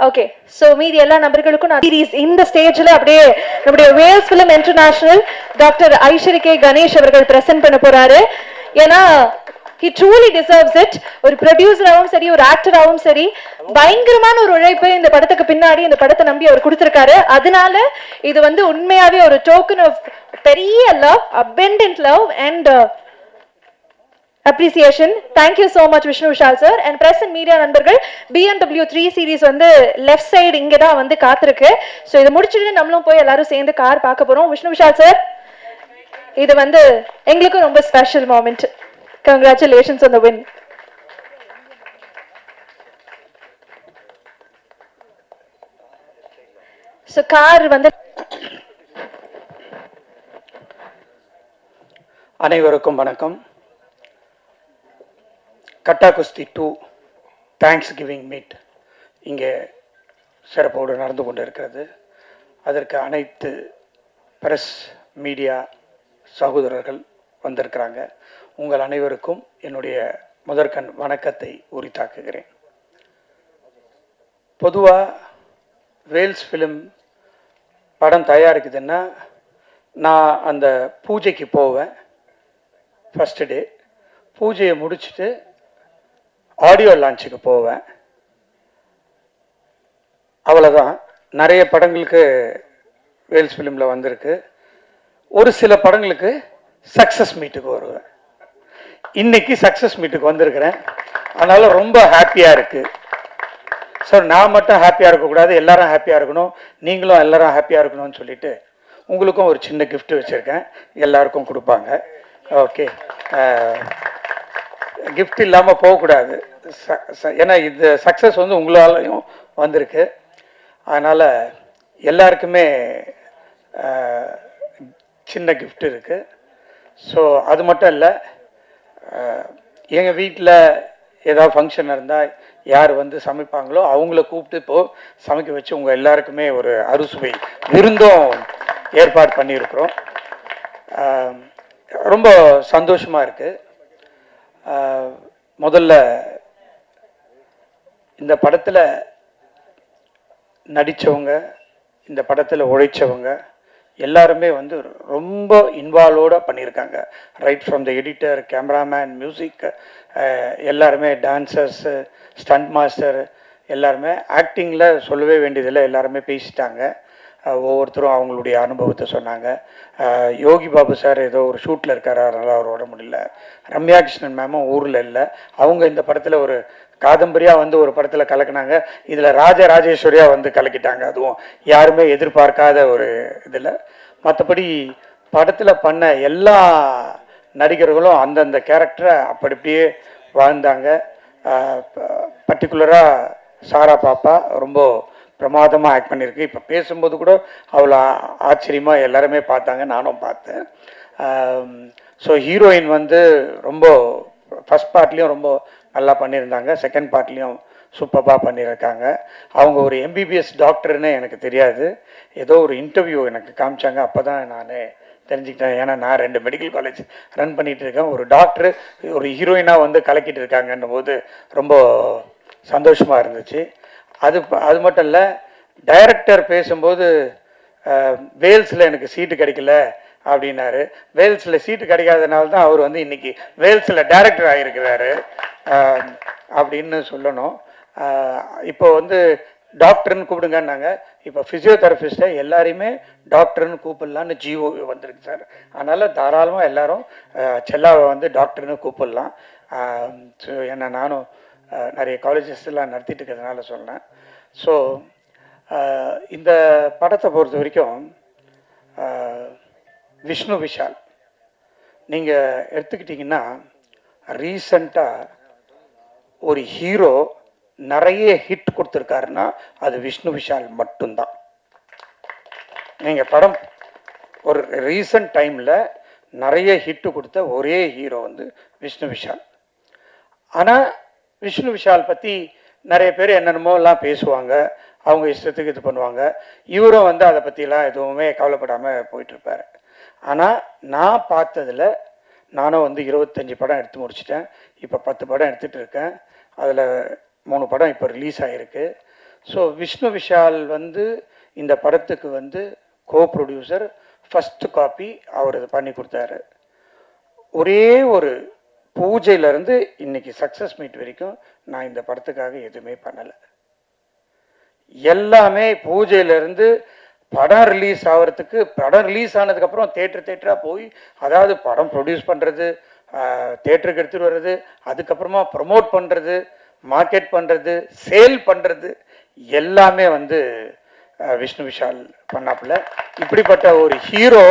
ஓகே, ஸோ மீதி எல்லா நபர்களுக்கும் நான் சீரீஸ் இந்த ஸ்டேஜில் அப்படியே நம்முடைய Vels film international doctor Ishari K Ganesh அவர்கள் பிரசன்ட் பண்ண போறாரு. ஏன்னா he truly deserves it. ஒரு ப்ரொடியூசராகவும் சரி, ஒரு ஆக்டராகவும் சரி, பயங்கரமான ஒரு உழைப்பு இந்த படத்துக்கு பின்னாடி இந்த படத்தை நம்பி அவர் கொடுத்திருக்காரு. அதனால இது வந்து உண்மையாவே ஒரு டோக்கன் ஆஃப் பெரிய love, abundant love and appreciation. Thank you so much Vishnu Vishal sir and press and media நண்பர்கள். BMW 3 series வந்து லெஃப்ட் சைடு இங்க தான் வந்து காத்திருக்கு. ஸோ இதை முடிச்சுட்டு நம்மளும் போய் எல்லாரும் சேர்ந்து கார் பார்க்க போறோம். விஷ்ணு விஷால் சார், இது வந்து எங்களுக்கும் ரொம்ப special moment. Congratulations on the win. So கார் வந்து அனைவருக்கும் வணக்கம். கட்டா குஸ்தி 2 தேங்க்ஸ் கிவிங் மீட் இங்கே சிறப்போடு நடந்து கொண்டு இருக்கிறது. அதற்கு அனைத்து பிரஸ் மீடியா சகோதரர்கள் வந்திருக்கிறாங்க. உங்கள் அனைவருக்கும் என்னுடைய முதற்கண் வணக்கத்தை உரித்தாக்குகிறேன். பொதுவாக வேல்ஸ் ஃபிலிம் படம் தயாரிக்குதுன்னா நான் அந்த பூஜைக்கு போவேன். ஃபஸ்ட்டு டே பூஜையை முடிச்சுட்டு ஆடியோ லான்ச்சுக்கு போவேன். அவ்வளோதான். நிறைய படங்களுக்கு வேல்ஸ் ஃபிலிமில் வந்திருக்கு. ஒரு சில படங்களுக்கு சக்ஸஸ் மீட்டுக்கு வருவேன். இன்னைக்கு சக்ஸஸ் மீட்டுக்கு வந்திருக்கிறேன். அதனால ரொம்ப ஹாப்பியாக இருக்குது. சார் நான் மட்டும் ஹாப்பியாக இருக்கக்கூடாது, எல்லாரும் ஹாப்பியாக இருக்கணும், நீங்களும் எல்லாரும் ஹாப்பியாக இருக்கணும்னு சொல்லிட்டு உங்களுக்கும் ஒரு சின்ன கிஃப்ட் வச்சுருக்கேன். எல்லாருக்கும் கொடுப்பாங்க. ஓகே, கிஃப்ட் இல்லாமல் போகக்கூடாது. ஏன்னா இது சக்ஸஸ் வந்து உங்களாலையும் வந்திருக்கு. அதனால் எல்லாருக்குமே சின்ன கிஃப்ட் இருக்குது. ஸோ அது மட்டும் இல்லை, எங்கள் வீட்டில் ஏதாவது ஃபங்க்ஷன் இருந்தால் யார் வந்து சமைப்பாங்களோ அவங்கள கூப்பிட்டு இப்போது சமைக்க வச்சு உங்கள் எல்லாருக்குமே ஒரு அறுசுவை விருந்தும் ஏற்பாடு பண்ணியிருக்கிறோம். ரொம்ப சந்தோஷமாக இருக்குது. முதல்ல இந்த படத்தில் நடித்தவங்க, இந்த படத்தில் உழைச்சவங்க எல்லாருமே வந்து ரொம்ப இன்வால்வோட பண்ணியிருக்காங்க. Right from the editor, cameraman, music, எல்லாருமே டான்சர்ஸு, ஸ்டண்ட் மாஸ்டர் எல்லாருமே. ஆக்டிங்கில் சொல்லவே வேண்டியதில்லை, எல்லாருமே பேசிட்டாங்க. ஒவ்வொருத்தரும் அவங்களுடைய அனுபவத்தை சொன்னாங்க. யோகி பாபு சார் ஏதோ ஒரு ஷூட்டில் இருக்கார், அதனால் அவர் ஓட முடியல. ரம்யா கிருஷ்ணன் மேமும் ஊரில் இல்லை. அவங்க இந்த படத்தில் ஒரு காதம்பரியாக வந்து ஒரு படத்தில் கலக்கினாங்க. இதில் ராஜராஜேஸ்வரியாக வந்து கலக்கிட்டாங்க. அதுவும் யாருமே எதிர்பார்க்காத ஒரு இதில். மற்றபடி படத்தில் பண்ண எல்லா நடிகர்களும் அந்தந்த கேரக்டரை அப்படியே வாழ்ந்தாங்க. பர்டிகுலராக சாரா பாப்பா ரொம்ப பிரமாதமாக ஆக்ட் பண்ணியிருக்கு. இப்போ பேசும்போது கூட அவ்வளோ ஆச்சரியமாக எல்லாருமே பார்த்தாங்க, நானும் பார்த்தேன். ஸோ ஹீரோயின் வந்து ரொம்ப ஃபஸ்ட் பார்ட்லேயும் ரொம்ப நல்லா பண்ணியிருந்தாங்க, செகண்ட் பார்ட்லேயும் சூப்பராக பண்ணியிருக்காங்க. அவங்க ஒரு எம்பிபிஎஸ் டாக்டர்னு எனக்கு தெரியாது, ஏதோ ஒரு இன்டர்வியூ எனக்கு காமிச்சாங்க, அப்போ தான் நான் தெரிஞ்சுக்கிட்டேன். ஏன்னா நான் 2 மெடிக்கல் காலேஜ் ரன் பண்ணிகிட்டு இருக்கேன், ஒரு டாக்டர் ஒரு ஹீரோயினாக வந்து கலக்கிட்டு இருக்காங்கன்னும் போது ரொம்ப சந்தோஷமாக இருந்துச்சு. அது மட்டும் இல்லை, டைரக்டர் பேசும்போது வேல்ஸில் எனக்கு சீட்டு கிடைக்கல அப்படின்னாரு. வேல்ஸில் சீட்டு கிடைக்காதனால தான் அவர் வந்து இன்னைக்கு வேல்ஸில் டைரக்டர் ஆகியிருக்கிறாரு அப்படின்னு சொல்லணும். இப்போ வந்து டாக்டர்னு கூப்பிடுங்கன்னாங்க, இப்போ ஃபிசியோதெரபிஸ்ட்டை எல்லாரையுமே டாக்டர்னு கூப்பிடலான்னு ஜிஓ வந்திருக்கு சார். அதனால் தாராளமாக எல்லாரும் செல்லாவை வந்து டாக்டர்னு கூப்பிடலாம். ஏன்னா நானும் நிறைய காலேஜஸ்லாம் நடத்திட்டு இருக்கிறதுனால சொன்னேன். ஸோ இந்த படத்தை பொறுத்த வரைக்கும் விஷ்ணு விஷால் நீங்கள் எடுத்துக்கிட்டிங்கன்னா, ரீசண்டாக ஒரு ஹீரோ நிறைய ஹிட் கொடுத்துருக்காருன்னா அது விஷ்ணு விஷால் மட்டும்தான். நீங்கள் படம் ஒரு ரீசன்ட் டைமில் நிறைய ஹிட்டு கொடுத்த ஒரே ஹீரோ வந்து விஷ்ணு விஷால். ஆனால் விஷ்ணு விஷால் பற்றி நிறைய பேர் என்னென்னமோலாம் பேசுவாங்க, அவங்க இஷ்டத்துக்கு இது பண்ணுவாங்க. இவரும் வந்து அதை பற்றிலாம் எதுவுமே கவலைப்படாமல் போயிட்டுருப்பார். ஆனால் நான் பார்த்ததில், நானும் வந்து 25 படம் எடுத்து முடிச்சிட்டேன், இப்போ 10 படம் எடுத்துகிட்டு இருக்கேன், அதில் 3 படம் இப்போ ரிலீஸ் ஆகிருக்கு. ஸோ விஷ்ணு விஷால் வந்து இந்த படத்துக்கு வந்து கோ ப்ரொடியூசர், ஃபஸ்ட்டு காப்பி அவர் இது பண்ணி கொடுத்தாரு. ஒரே ஒரு பூஜையிலேருந்து இன்னைக்கு சக்ஸஸ் மீட் வரைக்கும் நான் இந்த படத்துக்காக எதுவுமே பண்ணலை. எல்லாமே பூஜையிலேருந்து படம் ரிலீஸ் ஆகிறதுக்கு, படம் ரிலீஸ் ஆனதுக்கப்புறம் தேட்டராக போய், அதாவது படம் ப்ரொடியூஸ் பண்ணுறது, தேட்டருக்கு எடுத்துகிட்டு வர்றது, அதுக்கப்புறமா ப்ரமோட் பண்ணுறது, மார்க்கெட் பண்ணுறது, சேல் பண்ணுறது, எல்லாமே வந்து விஷ்ணு விஷால் பண்ணாப்புல. இப்படிப்பட்ட ஒரு ஹீரோ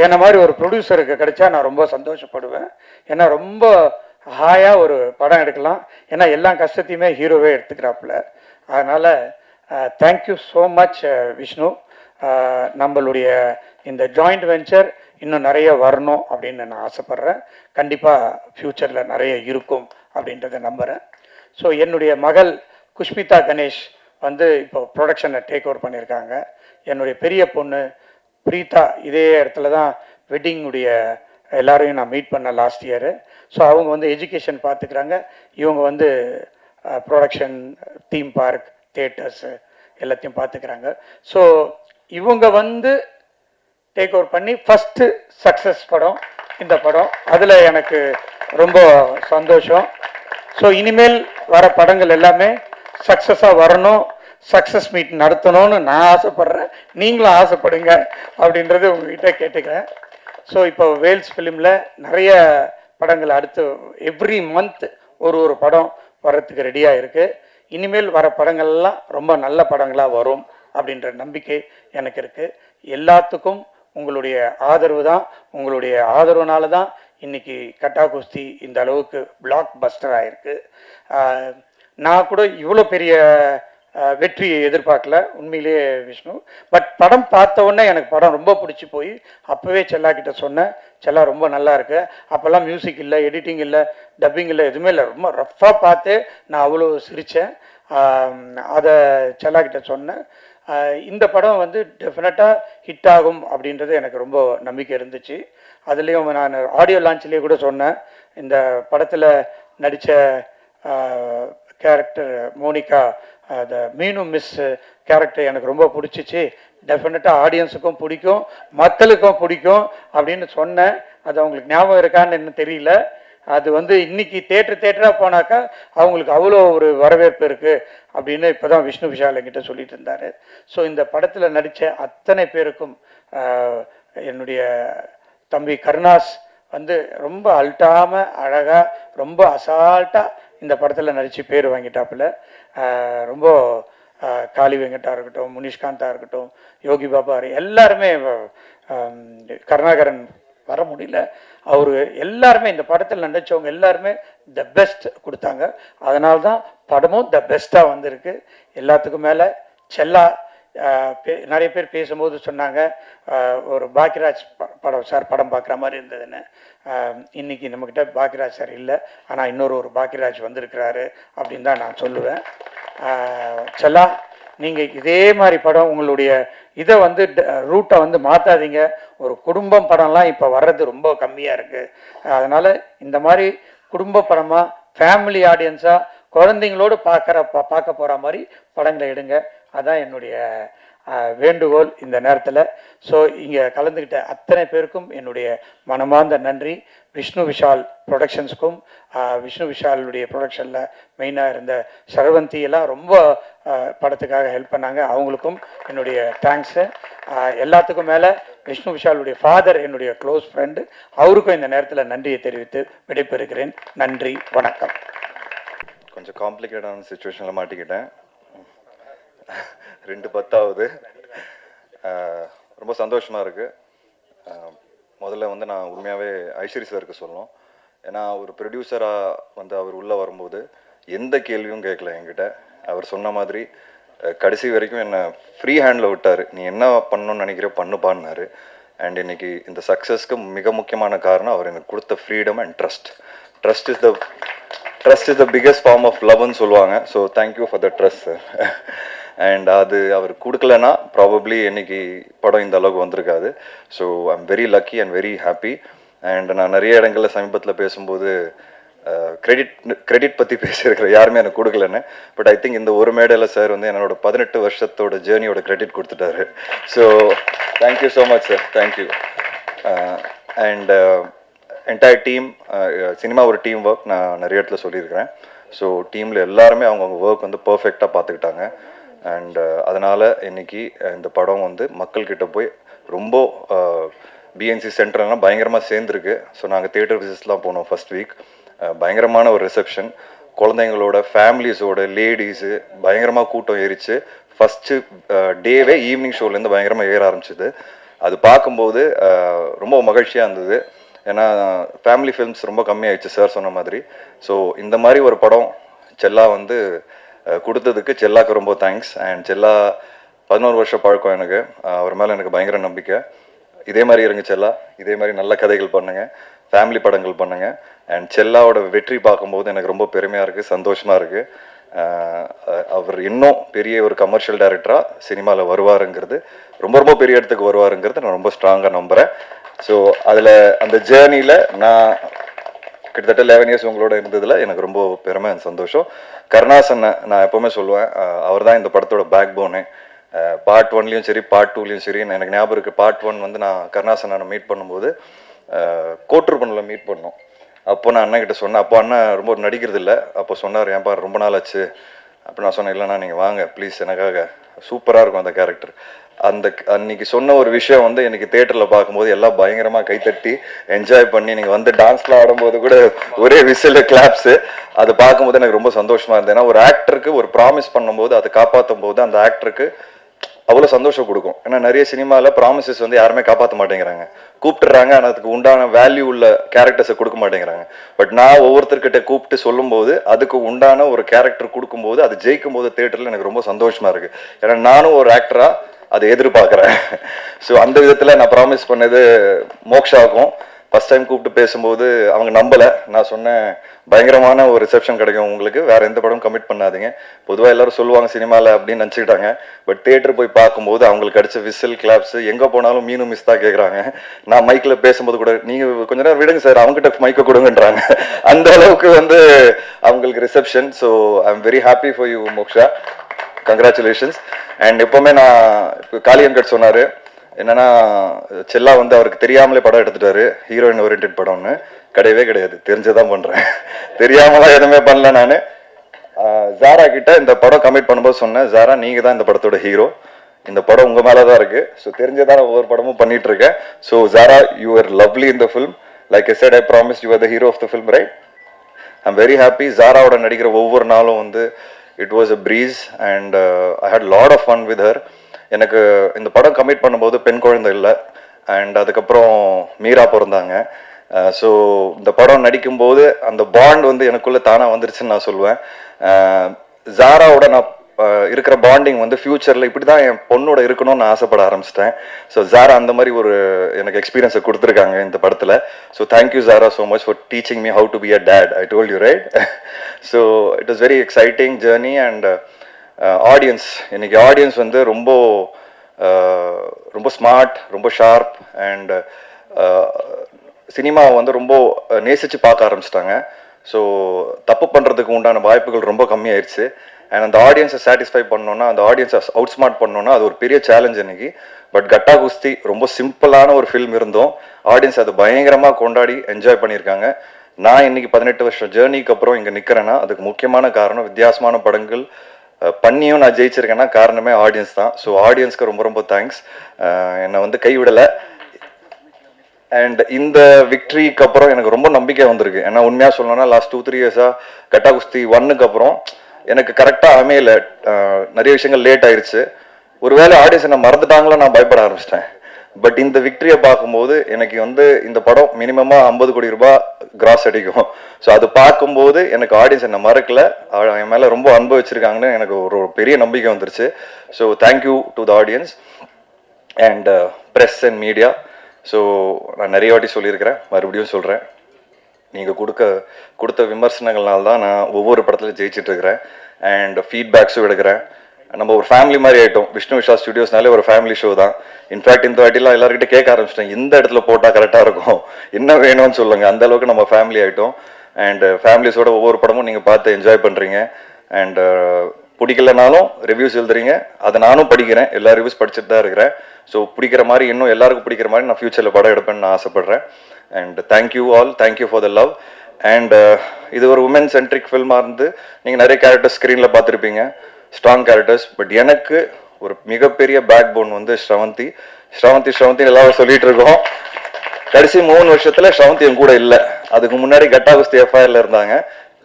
என்ன மாதிரி ஒரு ப்ரொடியூசருக்கு கிடைச்சா நான் ரொம்ப சந்தோஷப்படுவேன். ஏன்னா ரொம்ப ஹாயாக ஒரு படம் எடுக்கலாம், ஏன்னா எல்லா கஷ்டத்தையுமே ஹீரோவே எடுத்துக்கிறாப்புல. அதனால் தேங்க்யூ ஸோ மச் விஷ்ணு. நம்மளுடைய இந்த ஜாயிண்ட் வெஞ்சர் இன்னும் நிறைய வரணும் அப்படின்னு நான் ஆசைப்பட்றேன். கண்டிப்பாக ஃப்யூச்சரில் நிறைய இருக்கும் அப்படின்றத நம்புகிறேன். ஸோ என்னுடைய மகள் குஷ்மிதா கணேஷ் வந்து இப்போ ப்ரொடக்ஷனை டேக் ஓவர் பண்ணியிருக்காங்க. என்னுடைய பெரிய பொண்ணு பிரீதா இதே இடத்துல தான் வெட்டிங்குடைய எல்லாரையும் நான் மீட் பண்ண லாஸ்ட் இயரு. ஸோ அவங்க வந்து எஜுகேஷன் பார்த்துக்கிறாங்க, இவங்க வந்து ப்ரொடக்ஷன், தீம் பார்க், தியேட்டர்ஸு எல்லாத்தையும் பார்த்துக்கிறாங்க. ஸோ இவங்க வந்து டேக் ஓவர் பண்ணி ஃபஸ்ட்டு சக்ஸஸ் படம் இந்த படம், அதில் எனக்கு ரொம்ப சந்தோஷம். ஸோ இனிமேல் வர படங்கள் எல்லாமே சக்ஸஸாக வரணும், சக்ஸஸ் மீட் நடத்தணும்னு நான் ஆசைப்பட்றேன், நீங்களும் ஆசைப்படுங்க அப்படின்றது உங்ககிட்ட கேட்டுக்கிறேன். ஸோ இப்போ வேல்ஸ் ஃபிலிமில் நிறைய படங்கள் அடுத்து எவ்ரி மந்த் ஒரு படம் வர்றதுக்கு ரெடியாக இருக்குது. இனிமேல் வர படங்கள்லாம் ரொம்ப நல்ல படங்களாக வரும் அப்படின்ற நம்பிக்கை எனக்கு இருக்குது. எல்லாத்துக்கும் உங்களுடைய ஆதரவு தான், உங்களுடைய ஆதரவுனால தான் இன்றைக்கி கட்டா குஸ்தி இந்த அளவுக்கு பிளாக் பஸ்டர் ஆகிருக்கு. நான் கூட இவ்வளோ பெரிய வெற்றியை எதிர்பார்க்கல உண்மையிலேயே விஷ்ணு. பட் படம் பார்த்த உடனே எனக்கு படம் ரொம்ப பிடிச்சி போய் அப்போவே செல்லா கிட்ட சொன்னேன், செல்லா ரொம்ப நல்லா இருக்கு. அப்போல்லாம் மியூசிக் இல்லை, எடிட்டிங் இல்லை, டப்பிங் இல்லை, எதுவுமே இல்லை, ரொம்ப ரஃப்பாக பார்த்து நான் அவ்வளோ சிரித்தேன். அதை செல்லா கிட்ட சொன்னேன். இந்த படம் வந்து டெஃபினட்டாக ஹிட் ஆகும் அப்படின்றது எனக்கு ரொம்ப நம்பிக்கை இருந்துச்சு. அதுலேயும் நான் ஆடியோ லான்ச்லேயே கூட சொன்னேன், இந்த படத்தில் நடித்த கேரக்டர் மோனிகா, அந்த மீனு மிஸ் கேரக்டர் எனக்கு ரொம்ப பிடிச்சிச்சு, டெஃபினட்டாக ஆடியன்ஸுக்கும் பிடிக்கும், மக்களுக்கும் பிடிக்கும் அப்படின்னு சொன்னேன். அது அவங்களுக்கு ஞாபகம் இருக்கான்னு என்ன தெரியல. அது வந்து இன்னைக்கு தேட்டராக போனாக்கா அவங்களுக்கு அவ்வளோ ஒரு வரவேற்பு இருக்குது அப்படின்னு இப்போ தான் விஷ்ணு விஷால் என்கிட்ட சொல்லிட்டு இருந்தார். ஸோ இந்த படத்தில் நடித்த அத்தனை பேருக்கும் என்னுடைய தம்பி கருணாஸ் வந்து ரொம்ப அல்ட்டாமல் அழகாக ரொம்ப அசால்ட்டாக இந்த படத்தில் நடித்து பேர் வாங்கிட்டாப்புல. ரொம்ப காளி வெங்கட்டா இருக்கட்டும், முனிஷ்காந்தா இருக்கட்டும், யோகி பாபா எல்லாருமே, கருணாகரன் வர முடியல, அவர் எல்லாருமே இந்த படத்தில் நடித்தவங்க எல்லாருமே த பெஸ்ட் கொடுத்தாங்க. அதனால தான் படமும் த பெஸ்ட்டாக வந்திருக்கு. எல்லாத்துக்கும் மேலே செல்லா நிறைய பேர் பேசும்போது சொன்னாங்க ஒரு பாக்கியராஜ் படம் சார் படம் பார்க்குற மாதிரி இருந்ததுன்னு. இன்னைக்கு நம்மக்கிட்ட பாக்கியராஜ் சார் இல்லை, ஆனால் இன்னொரு பாக்கியராஜ் வந்திருக்கிறாரு அப்படின்னு தான் நான் சொல்லுவேன். செல்லா, நீங்கள் இதே மாதிரி படம் உங்களுடைய இதை வந்து ரூட்டை வந்து மாற்றாதீங்க. ஒரு குடும்பம் படம்லாம் இப்போ வர்றது ரொம்ப கம்மியாக இருக்குது. அதனால் இந்த மாதிரி குடும்ப படமாக ஃபேமிலி ஆடியன்ஸாக குழந்தைங்களோடு பார்க்க போகிற மாதிரி படங்களை எடுங்க. அதான் என்னுடைய வேண்டுகோள் இந்த நேரத்தில். ஸோ இங்கே கலந்துக்கிட்ட அத்தனை பேருக்கும் என்னுடைய மனமார்ந்த நன்றி. விஷ்ணு விஷால் ப்ரொடக்ஷன்ஸுக்கும் விஷ்ணு விஷாலுடைய ப்ரொடக்ஷனில் மெயினாக இருந்த சரவந்தி எல்லாம் ரொம்ப படத்துக்காக ஹெல்ப் பண்ணாங்க. அவங்களுக்கும் என்னுடைய தேங்க்ஸு. எல்லாத்துக்கும் மேலே விஷ்ணு விஷாலுடைய ஃபாதர் என்னுடைய க்ளோஸ் ஃப்ரெண்டு, அவருக்கும் இந்த நேரத்தில் நன்றியை தெரிவித்து விடைபெறுகிறேன். நன்றி, வணக்கம். கொஞ்சம் காம்ப்ளிகேட்டான சுச்சுவேஷனில் மாட்டிக்கிட்டேன். 2/10 ரொம்ப சந்தோஷமாக இருக்குது. முதல்ல வந்து நான் உண்மையாகவே ஐஸ்வரி சாருக்கு சொல்லணும். ஏன்னா ஒரு ப்ரொடியூசராக வந்து அவர் உள்ளே வரும்போது எந்த கேள்வியும் கேட்கல என்கிட்ட. அவர் சொன்ன மாதிரி கடைசி வரைக்கும் என்னை ஃப்ரீ ஹேண்டில் விட்டார். நீ என்ன பண்ணணும்னு நினைக்கிற பண்ணுப்பான்னாரு. அண்ட் இன்னைக்கு இந்த சக்ஸஸ்க்கு மிக முக்கியமான காரணம் அவர் எனக்கு கொடுத்த freedom and trust. Trust is the biggest form of லவ்னு சொல்லுவாங்க. So thank you for the trust sir. And அது அவர் கொடுக்கலன்னா ப்ராபப்ளி இன்னைக்கு படம் இந்த அளவுக்கு வந்திருக்காது. So I'm very lucky and very happy. And நான் நிறைய இடங்களில் சமீபத்தில் பேசும்போது கிரெடிட் பற்றி பேசியிருக்கிறேன், யாருமே எனக்கு கொடுக்கலன்னு. பட் ஐ திங்க் இந்த ஒரு மேடையில் சார் வந்து என்னோட 18 வருஷத்தோட ஜேர்னியோட கிரெடிட் கொடுத்துட்டாரு. So thank you so much sir, thank you. And entire team, cinema ஒரு டீம் ஒர்க், நான் நிறைய இடத்துல சொல்லியிருக்கிறேன். ஸோ டீமில் எல்லாருமே அவங்கவுங்க ஒர்க் வந்து பர்ஃபெக்டாக பார்த்துக்கிட்டாங்க. அண்ட் அதனால் இன்னைக்கு இந்த படம் வந்து மக்கள்கிட்ட போய் ரொம்ப பிஎன்சி சென்டர்லாம் பயங்கரமாக சேர்ந்துருக்கு. ஸோ நாங்கள் தியேட்டர் விசிட்ஸ்லாம் போனோம் ஃபர்ஸ்ட் வீக். பயங்கரமான ஒரு ரிசப்ஷன், குழந்தைங்களோட ஃபேமிலிஸோட லேடிஸு பயங்கரமாக கூட்டம் ஏறிச்சு. ஃபஸ்ட்டு டேவே ஈவினிங் ஷோலேருந்து பயங்கரமாக ஏற ஆரம்பிச்சிது. அது பார்க்கும்போது ரொம்ப மகிழ்ச்சியாக இருந்தது. ஏன்னா ஃபேமிலி ஃபிலிம்ஸ் ரொம்ப கம்மியாயிடுச்சு சார் சொன்ன மாதிரி. ஸோ இந்த மாதிரி ஒரு படம் செல்லா வந்து கொடுத்ததுக்கு செல்லாக்கு ரொம்ப தேங்க்ஸ். அண்ட் செல்லா 11 வருஷம் பழக்கம் எனக்கு. அவர் மேலே எனக்கு பயங்கர நம்பிக்கை. இதே மாதிரி இருங்க செல்லா, இதே மாதிரி நல்ல கதைகள் பண்ணுங்கள், ஃபேமிலி படங்கள் பண்ணுங்கள். அண்ட் செல்லாவோட வெற்றி பார்க்கும்போது எனக்கு ரொம்ப பெருமையாக இருக்குது, சந்தோஷமாக இருக்குது. அவர் இன்னும் பெரிய ஒரு கமர்ஷியல் டைரக்டராக சினிமாவில் வருவாருங்கிறது, ரொம்ப ரொம்ப பெரிய இடத்துக்கு வருவாருங்கிறது நான் ரொம்ப ஸ்ட்ராங்காக நம்புகிறேன். ஸோ அதில் அந்த ஜேர்னியில் நான் கிட்டத்தட்ட 11 இயர்ஸ் உங்களோட இருந்ததில் எனக்கு ரொம்ப பெருமை அண்ட் சந்தோஷம். கருணாசனை நான் எப்போவுமே சொல்லுவேன், அவர் தான் இந்த படத்தோட பேக் போனு. பார்ட் 1லையும் சரி பார்ட் 2லையும் சரி. எனக்கு ஞாபகம் இருக்குது, பார்ட் 1 வந்து நான் கருணாசனை மீட் பண்ணும்போது கோட்டூர்பனில் மீட் பண்ணோம். அப்போ நான் அண்ணன் கிட்ட சொன்னேன். அப்போ அண்ணன் ரொம்ப நடிக்கிறது இல்லை. அப்போ சொன்னார், ஏன்பா ரொம்ப நாள் ஆச்சு. அப்போ நான் சொன்னேன், இல்லைண்ணா நீங்கள் வாங்க ப்ளீஸ், எனக்காக சூப்பராக இருக்கும் அந்த கேரக்டர். அன்னைக்கு சொன்ன ஒரு விஷயம் வந்து எனக்கு தியேட்டரில் பார்க்கும்போது எல்லாம் பயங்கரமாக கைத்தட்டி என்ஜாய் பண்ணி, நீங்கள் வந்து டான்ஸ்லாம் ஆடும்போது கூட ஒரே விசில் கிளாப்ஸு, அது பார்க்கும்போது எனக்கு ரொம்ப சந்தோஷமாக இருந்தது. ஏன்னா ஒரு ஆக்டருக்கு ஒரு ப்ராமிஸ் பண்ணும்போது அதை காப்பாற்றும் போது அந்த ஆக்டருக்கு அவ்வளோ சந்தோஷம் கொடுக்கும். ஏன்னா நிறைய சினிமாவில் ப்ராமிசஸ் வந்து யாருமே காப்பாற்ற மாட்டேங்கிறாங்க, கூப்பிட்டுறாங்க, ஆனால் அதுக்கு உண்டான வேல்யூ உள்ள கேரக்டர்ஸை கொடுக்க மாட்டேங்கிறாங்க. பட் நான் ஒவ்வொருத்தர்கிட்ட கூப்பிட்டு சொல்லும்போது அதுக்கு உண்டான ஒரு கேரக்டர் கொடுக்கும்போது அது ஜெயிக்கும் போது தியேட்டரில் எனக்கு ரொம்ப சந்தோஷமாக இருக்குது. ஏன்னா நானும் ஒரு ஆக்டராக அதை எதிர்பார்க்குறேன். ஸோ அந்த விதத்தில் நான் ப்ராமிஸ் பண்ணது மோக்ஷாவுக்கும் ஃபஸ்ட் டைம் கூப்பிட்டு பேசும்போது அவங்க நம்பலை. நான் சொன்னேன், பயங்கரமான ஒரு ரிசப்ஷன் கிடைக்கும் உங்களுக்கு, வேறு எந்த படம் கமிட் பண்ணாதீங்க. பொதுவாக எல்லாரும் சொல்லுவாங்க சினிமாவில் அப்படின்னு நினச்சிக்கிட்டாங்க. பட் தியேட்டர் போய் பார்க்கும்போது அவங்களுக்கு கிடைச்ச விசில் கிளாப்ஸ், எங்கே போனாலும் மீனும் மிஸ் தான் கேட்குறாங்க. நான் மைக்கில் பேசும்போது கூட, நீங்கள் கொஞ்ச நேரம் விடுங்க சார், அவங்ககிட்ட மைக்கை கொடுங்கன்றாங்க. அந்த அளவுக்கு வந்து அவங்களுக்கு reception. So I am very happy for you moksha, congratulations. And எப்போவுமே நான் இப்போ காளியங்கட் சொன்னார் என்னன்னா, செல்லா வந்து அவருக்கு தெரியாமலே படம் எடுத்துட்டாரு, ஹீரோயின் ஓரியன்ட் படம்னு. கிடையவே கிடையாது, தெரிஞ்சதான் பண்ணுறேன், தெரியாமலாம் எதுவுமே பண்ணல. நான் ஜாரா கிட்ட இந்த படம் கமிட் பண்ணும்போது சொன்னேன், ஜாரா நீங்கள் தான் இந்த படத்தோட ஹீரோ, இந்த படம் உங்கள் மேலே தான் இருக்குது. ஸோ தெரிஞ்சதான் ஒவ்வொரு படமும் பண்ணிட்டு இருக்கேன். So Zara, you are lovely in the film. Like I said, I promise you are the hero of the film, right? I am very happy. ஜாராவோட நடிக்கிற ஒவ்வொரு நாளும் வந்து it was a breeze and I had lot of fun with her. எனக்கு இந்த படம் commit பண்ணும்போது பெண் குழந்தை இல்லை, அண்ட் அதுக்கப்புறம் மீரா பிறந்தாங்க. ஸோ இந்த படம் நடிக்கும்போது அந்த பாண்ட் வந்து எனக்குள்ளே தானாக வந்துருச்சுன்னு நான் சொல்லுவேன். ஜாராவோட நான் இருக்கிற பாண்டிங் வந்து ஃபியூச்சரில் இப்படி தான் என் பொண்ணோட இருக்கணும்னு நான் ஆசைப்பட ஆரம்பிச்சிட்டேன். ஸோ ஜாரா அந்த மாதிரி ஒரு எனக்கு எக்ஸ்பீரியன்ஸை கொடுத்துருக்காங்க இந்த படத்தில். So thank you Zara so much for teaching me how to be a date. I told you right. So it is very exciting journey. And audience, இன்னைக்கு ஆடியன்ஸ் வந்து ரொம்ப ரொம்ப ஸ்மார்ட், ரொம்ப ஷார்ப் அண்ட் சினிமாவை வந்து ரொம்ப நேசித்து பார்க்க ஆரம்பிச்சிட்டாங்க. ஸோ தப்பு பண்ணுறதுக்கு உண்டான வாய்ப்புகள் ரொம்ப கம்மியாயிருச்சு. அண்ட் அந்த ஆடியன்ஸை சாட்டிஸ்ஃபை பண்ணோன்னா, அந்த ஆடியன்ஸை அவுட் ஸ்மார்ட் பண்ணோன்னா அது ஒரு பெரிய சேலஞ்ச் இன்னைக்கு. பட் கட்டா குஸ்தி ரொம்ப சிம்பிளான ஒரு ஃபில்ம் இருந்தோம், ஆடியன்ஸ் அதை பயங்கரமாக கொண்டாடி என்ஜாய் பண்ணியிருக்காங்க. நான் இன்னைக்கு 18 வருஷம் ஜேர்னிக்கு அப்புறம் இங்கே நிற்கிறேன்னா அதுக்கு முக்கியமான காரணம், வித்தியாசமான படங்கள் பண்ணியும் நான் ஜெயிச்சிருக்கேன்னா காரணமே ஆடியன்ஸ் தான். ஸோ ஆடியன்ஸ்க்கு ரொம்ப ரொம்ப தேங்க்ஸ், என்னை வந்து கைவிடலை. அண்ட் இந்த விக்ட்ரிக்கு அப்புறம் எனக்கு ரொம்ப நம்பிக்கை வந்திருக்கு. ஏன்னா உண்மையாக சொல்லணும்னா லாஸ்ட் 2-3 இயர்ஸாக கட்டா குஸ்தி 1க்கு அப்புறம் எனக்கு கரெக்டாக அமையல, நிறைய விஷயங்கள் லேட் ஆயிடுச்சு. ஒருவேளை ஆடியன்ஸ் என்ன மறந்துட்டாங்களோ நான் பயப்பட ஆரம்பிச்சிட்டேன். பட் இந்த விக்ட்ரியை பார்க்கும்போது எனக்கு வந்து இந்த படம் மினிமமாக 50 கோடி ரூபாய் கிராஸ் அடிக்கும். ஸோ அது பார்க்கும்போது எனக்கு ஆடியன்ஸ் என்ன மறக்கல, என் மேலே ரொம்ப அன்பு வச்சுருக்காங்கன்னு எனக்கு ஒரு பெரிய நம்பிக்கை வந்துருச்சு. So thank you to the audience and press and media. So நான் நிறைய வாட்டி சொல்லியிருக்கிறேன், மறுபடியும் சொல்கிறேன், நீங்கள் கொடுத்த விமர்சனங்கள்னால தான் நான் ஒவ்வொரு படத்துலையும் ஜெயிச்சிட்ருக்கிறேன் அண்ட் ஃபீட்பேக்ஸும் எடுக்கிறேன். நம்ம ஒரு ஃபேமிலி மாதிரி ஆகிட்டோம். விஷ்ணு விஷால் ஸ்டுடியோஸ்னாலே ஒரு ஃபேமிலி ஷோ தான். இன்ஃபேக்ட் இந்த வாட்டிலாம் எல்லாருக்கிட்ட கேட்க ஆரம்பிச்சிட்டேன், இந்த இடத்துல போட்டால் கரெக்டாக இருக்கும், என்ன வேணும்னு சொல்லுங்கள். அந்த அளவுக்கு நம்ம ஃபேமிலி ஆகிட்டோம். அண்ட் ஃபேமிலிஸோட ஒவ்வொரு படமும் நீங்கள் பார்த்து என்ஜாய் பண்ணுறீங்க. அண்ட் பிடிக்கலனாலும் ரிவ்யூஸ் எழுதுறீங்க, அதை நானும் படிக்கிறேன், எல்லா ரிவ்யூஸ் படிச்சுட்டு தான் இருக்கிறேன். ஸோ பிடிக்கிற மாதிரி, இன்னும் எல்லாருக்கும் பிடிக்கிற மாதிரி நான் ஃபியூச்சரில் படம் எடுப்பேன்னு நான் ஆசைப்பட்றேன். And thank you all, thank you for the love. And இது ஒரு உமன் சென்ட்ரிக் ஃபில்மாக இருந்து நீங்கள் நிறைய கேரக்டர்ஸ் ஸ்க்ரீனில் பார்த்துருப்பீங்க, ஸ்ட்ராங் கேரக்டர்ஸ். பட் எனக்கு ஒரு மிகப்பெரிய பேக் போன் வந்து ஸ்ரவந்தி. எல்லாரும் சொல்லிட்டு இருக்கோம். கடைசி 3 வருஷத்துல ஸ்ரவந்தி என் கூட இல்லை. அதுக்கு முன்னாடி கட்டா குஸ்தி எஃப்ஐஆர்ல இருந்தாங்க.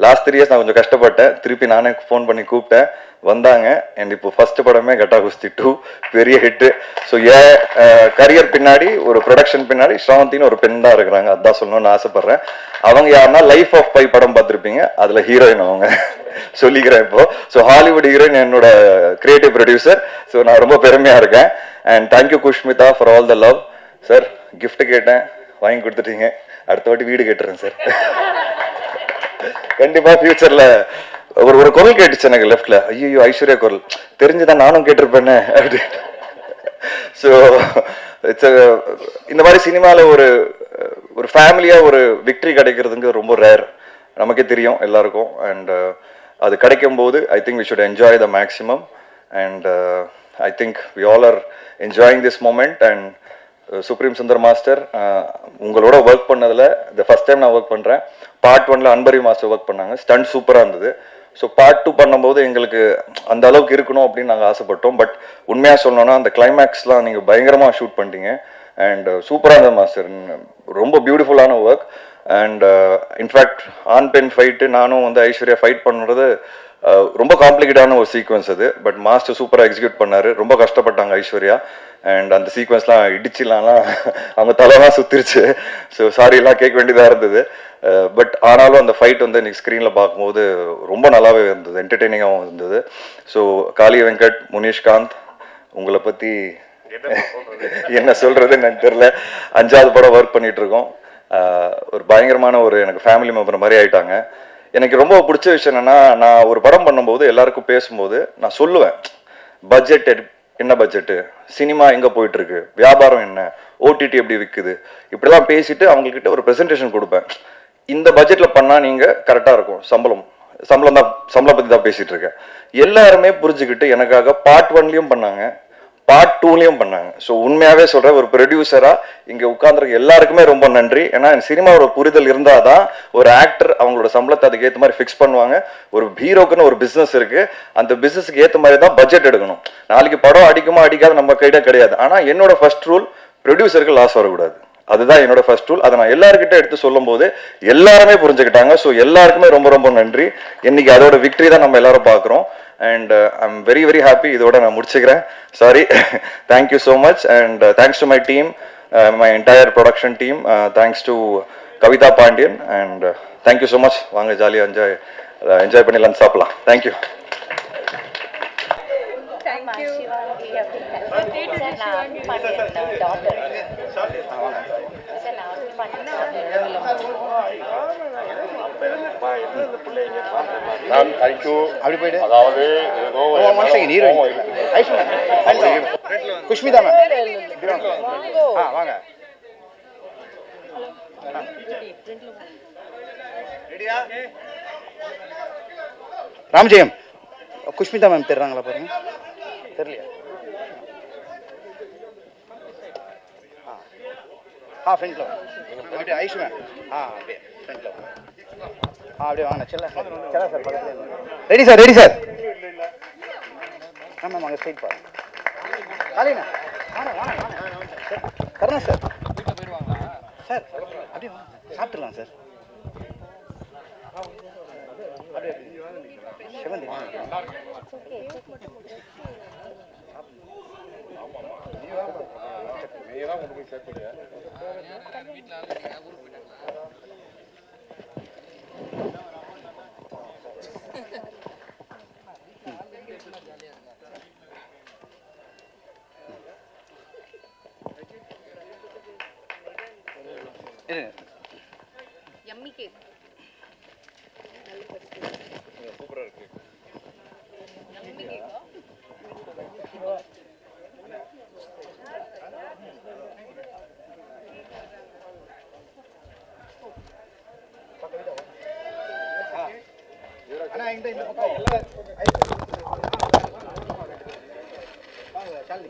லாஸ்ட் 3 இயர்ஸ் நான் கொஞ்சம் கஷ்டப்பட்டேன், திருப்பி நானே ஃபோன் பண்ணி கூப்பிட்டேன், வந்தாங்க. அண்ட் இப்போ ஃபர்ஸ்ட் படமே கட்டா குஸ்தி 2 பெரிய ஹிட்டு. ஸோ என் கரியர் பின்னாடி, ஒரு ப்ரொடக்ஷன் பின்னாடி ஸ்ரவந்தின்னு ஒரு பெண் தான் இருக்கிறாங்க. அதான் சொல்லணும்னு ஆசைப்படுறேன். அவங்க யாருன்னா லைஃப் ஆஃப் பை படம் பார்த்துருப்பீங்க, அதில் ஹீரோயின் அவங்க சொல்லிக்கிறேன் இப்போ. ஸோ ஹாலிவுட் ஹீரோயின் என்னோட கிரியேட்டிவ் ப்ரொடியூசர். ஸோ நான் ரொம்ப பெருமையாக இருக்கேன். And thank you Kushmita for all the love. Sir gift கேட்டேன், வாங்கி கொடுத்துட்டீங்க. அடுத்த வாட்டி வீடு கேட்டுறேன் சார். கண்டிப்பாக ஃபியூச்சரில் ஒரு குரல் கேட்டுச்சு எனக்கு லெஃப்ட்ல, ஐயோ ஐஸ்வர்யா குரல் தெரிஞ்சுதான் நானும் கேட்டிருப்பேன்னு அப்படி. ஸோ இட்ஸ் இந்த மாதிரி சினிமாவில் ஒரு ஃபேமிலியாக ஒரு விக்ட்ரி கிடைக்கிறதுங்க ரொம்ப ரேர், நமக்கே தெரியும் எல்லாருக்கும். அண்ட் அது கிடைக்கும் போது I think we should enjoy the maximum. And I think we all are enjoying this moment. And Supreme Sundar master, உங்களோட ஒர்க் பண்ணதில் இந்த ஃபர்ஸ்ட் டைம் நான் ஒர்க் பண்ணுறேன். பார்ட் 1ல அன்பரி மாஸ்டர் ஒர்க் பண்ணாங்க, ஸ்டண்ட் சூப்பராக இருந்தது. ஸோ பார்ட் 2 பண்ணும்போது எங்களுக்கு அந்த அளவுக்கு இருக்கணும் அப்படின்னு நாங்கள் ஆசைப்பட்டோம். பட் உண்மையாக சொல்லணும்னா அந்த கிளைமேக்ஸ்லாம் நீங்கள் பயங்கரமாக ஷூட் பண்ணிட்டீங்க. அண்ட் சூப்பராக இருந்தது மாஸ்டர், ரொம்ப பியூட்டிஃபுல்லான ஒர்க். அண்ட் இன்ஃபேக்ட் ஆண் பெண் ஃபைட்டு, நானும் வந்து ஐஸ்வர்யா ஃபைட் பண்ணுறது ரொம்ப காம்ப்ளிகேட்டான ஒரு சீக்வன்ஸ் அது. பட் மாஸ்டர் சூப்பராக எக்ஸிக்யூட் பண்ணார். ரொம்ப கஷ்டப்பட்டாங்க ஐஸ்வர்யா. அண்ட் அந்த சீக்வன்ஸ்லாம் இடிச்சிடலாம்லாம் அவங்க தலைலாம் சுத்திருச்சு. ஸோ சாரிலாம் கேட்க வேண்டியதாக இருந்தது. பட் ஆனாலும் அந்த ஃபைட் வந்து இன்னைக்கு ஸ்க்ரீனில் பார்க்கும்போது ரொம்ப நல்லாவே இருந்தது, என்டர்டெய்னிங்காகவும் இருந்தது. ஸோ காளி வெங்கட், முனிஷ்காந்த், உங்களை பற்றி என்ன சொல்கிறதுன்னு எனக்கு தெரில. 5வது படம் ஒர்க் பண்ணிகிட்டு இருக்கோம். ஒரு பயங்கரமான ஒரு எனக்கு ஃபேமிலி மெம்பர் மாதிரி ஆயிட்டாங்க. எனக்கு ரொம்ப பிடிச்ச விஷயம் என்னென்னா, நான் ஒரு படம் பண்ணும்போது எல்லாருக்கும் பேசும்போது நான் சொல்லுவேன், பட்ஜெட் என்ன பட்ஜெட்டு, சினிமா எங்கே போயிட்டுருக்கு, வியாபாரம் என்ன, ஓடிடி எப்படி விற்குது, இப்படிலாம் பேசிட்டு அவங்கக்கிட்ட ஒரு ப்ரெசன்டேஷன் கொடுப்பேன். இந்த பட்ஜெட்டில் பண்ணால் நீங்கள் கரெக்டாக இருக்கும், சம்பளம் பற்றி தான் பேசிகிட்டு இருக்கேன். எல்லாருமே புரிஞ்சுக்கிட்டு எனக்காக பார்ட் 1லையும் பண்ணாங்க, பார்ட் 2லையும் பண்ணாங்க. ஸோ உண்மையாகவே சொல்கிறேன், ஒரு ப்ரொடியூசராக இங்கே உட்காந்துருக்க எல்லாருக்குமே ரொம்ப நன்றி. ஏன்னா சினிமாவோட புரிதல் இருந்தால் தான் ஒரு ஆக்டர் அவங்களோட சம்பளத்தை அதுக்கு ஏற்ற மாதிரி ஃபிக்ஸ் பண்ணுவாங்க. ஒரு ஹீரோக்குன்னு ஒரு பிஸ்னஸ் இருக்குது, அந்த பிஸ்னஸுக்கு ஏற்ற மாதிரி தான் பட்ஜெட் எடுக்கணும். நாளைக்கு படம் அடிக்குமா அடிக்காது நம்ம கையில கிடையாது. ஆனால் என்னோட ஃபர்ஸ்ட் ரூல், ப்ரொடியூசருக்கு லாஸ் வரக்கூடாது. அதுதான் என்னோட ஃபர்ஸ்ட் ரூல். அதை நான் எல்லாருக்கிட்ட எடுத்து சொல்லும் போது எல்லாருமே புரிஞ்சுக்கிட்டாங்க. ஸோ எல்லாருக்குமே ரொம்ப ரொம்ப நன்றி. இன்னைக்கு அதோட விக்டரி தான் நம்ம எல்லாரும் பார்க்குறோம். And I'm very very happy. இதோட நான் முடிச்சுக்கிறேன். Sorry, thank you so much. And thanks to my team, my entire production team. Thanks to Kavitha Pandian. And thank you so much. வாங்க ஜாலியாக என்ஜாய் பண்ணி லஞ்ச் சாப்பிடலாம். தேங்க்யூ. Ma'am thank you. அப்படி போயிடு. அதாவது ஏதோ மனுஷங்க ஹீரோயின் குஷ்மிதா மேம் வாங்க. ராமஜெயம் குஷ்மிதா மேம் தெரிறாங்களா பாருங்க. தெரியலையா? ஃப்ரெண்ட்ல அப்படியே ஐஷு மேம் அப்படியே ஃப்ரெண்ட்ல அப்படியே வாங்க. செல்ல சார் பக்கத்துல ready sir ready sir. Ma'am அங்கே ஸ்ட்ரைட் பாருங்க. காலையினா வாங்க வாங்க வாங்க கருணா சார் சார் அப்படியே வாங்க சாப்பிட்டுலாம் சார். அப்படியே சிவந்தி யம்மி கேக் சூப்பரா இருக்கு. யம்மி கேக்கா அண்ணா இந்த பக்கம் சாலி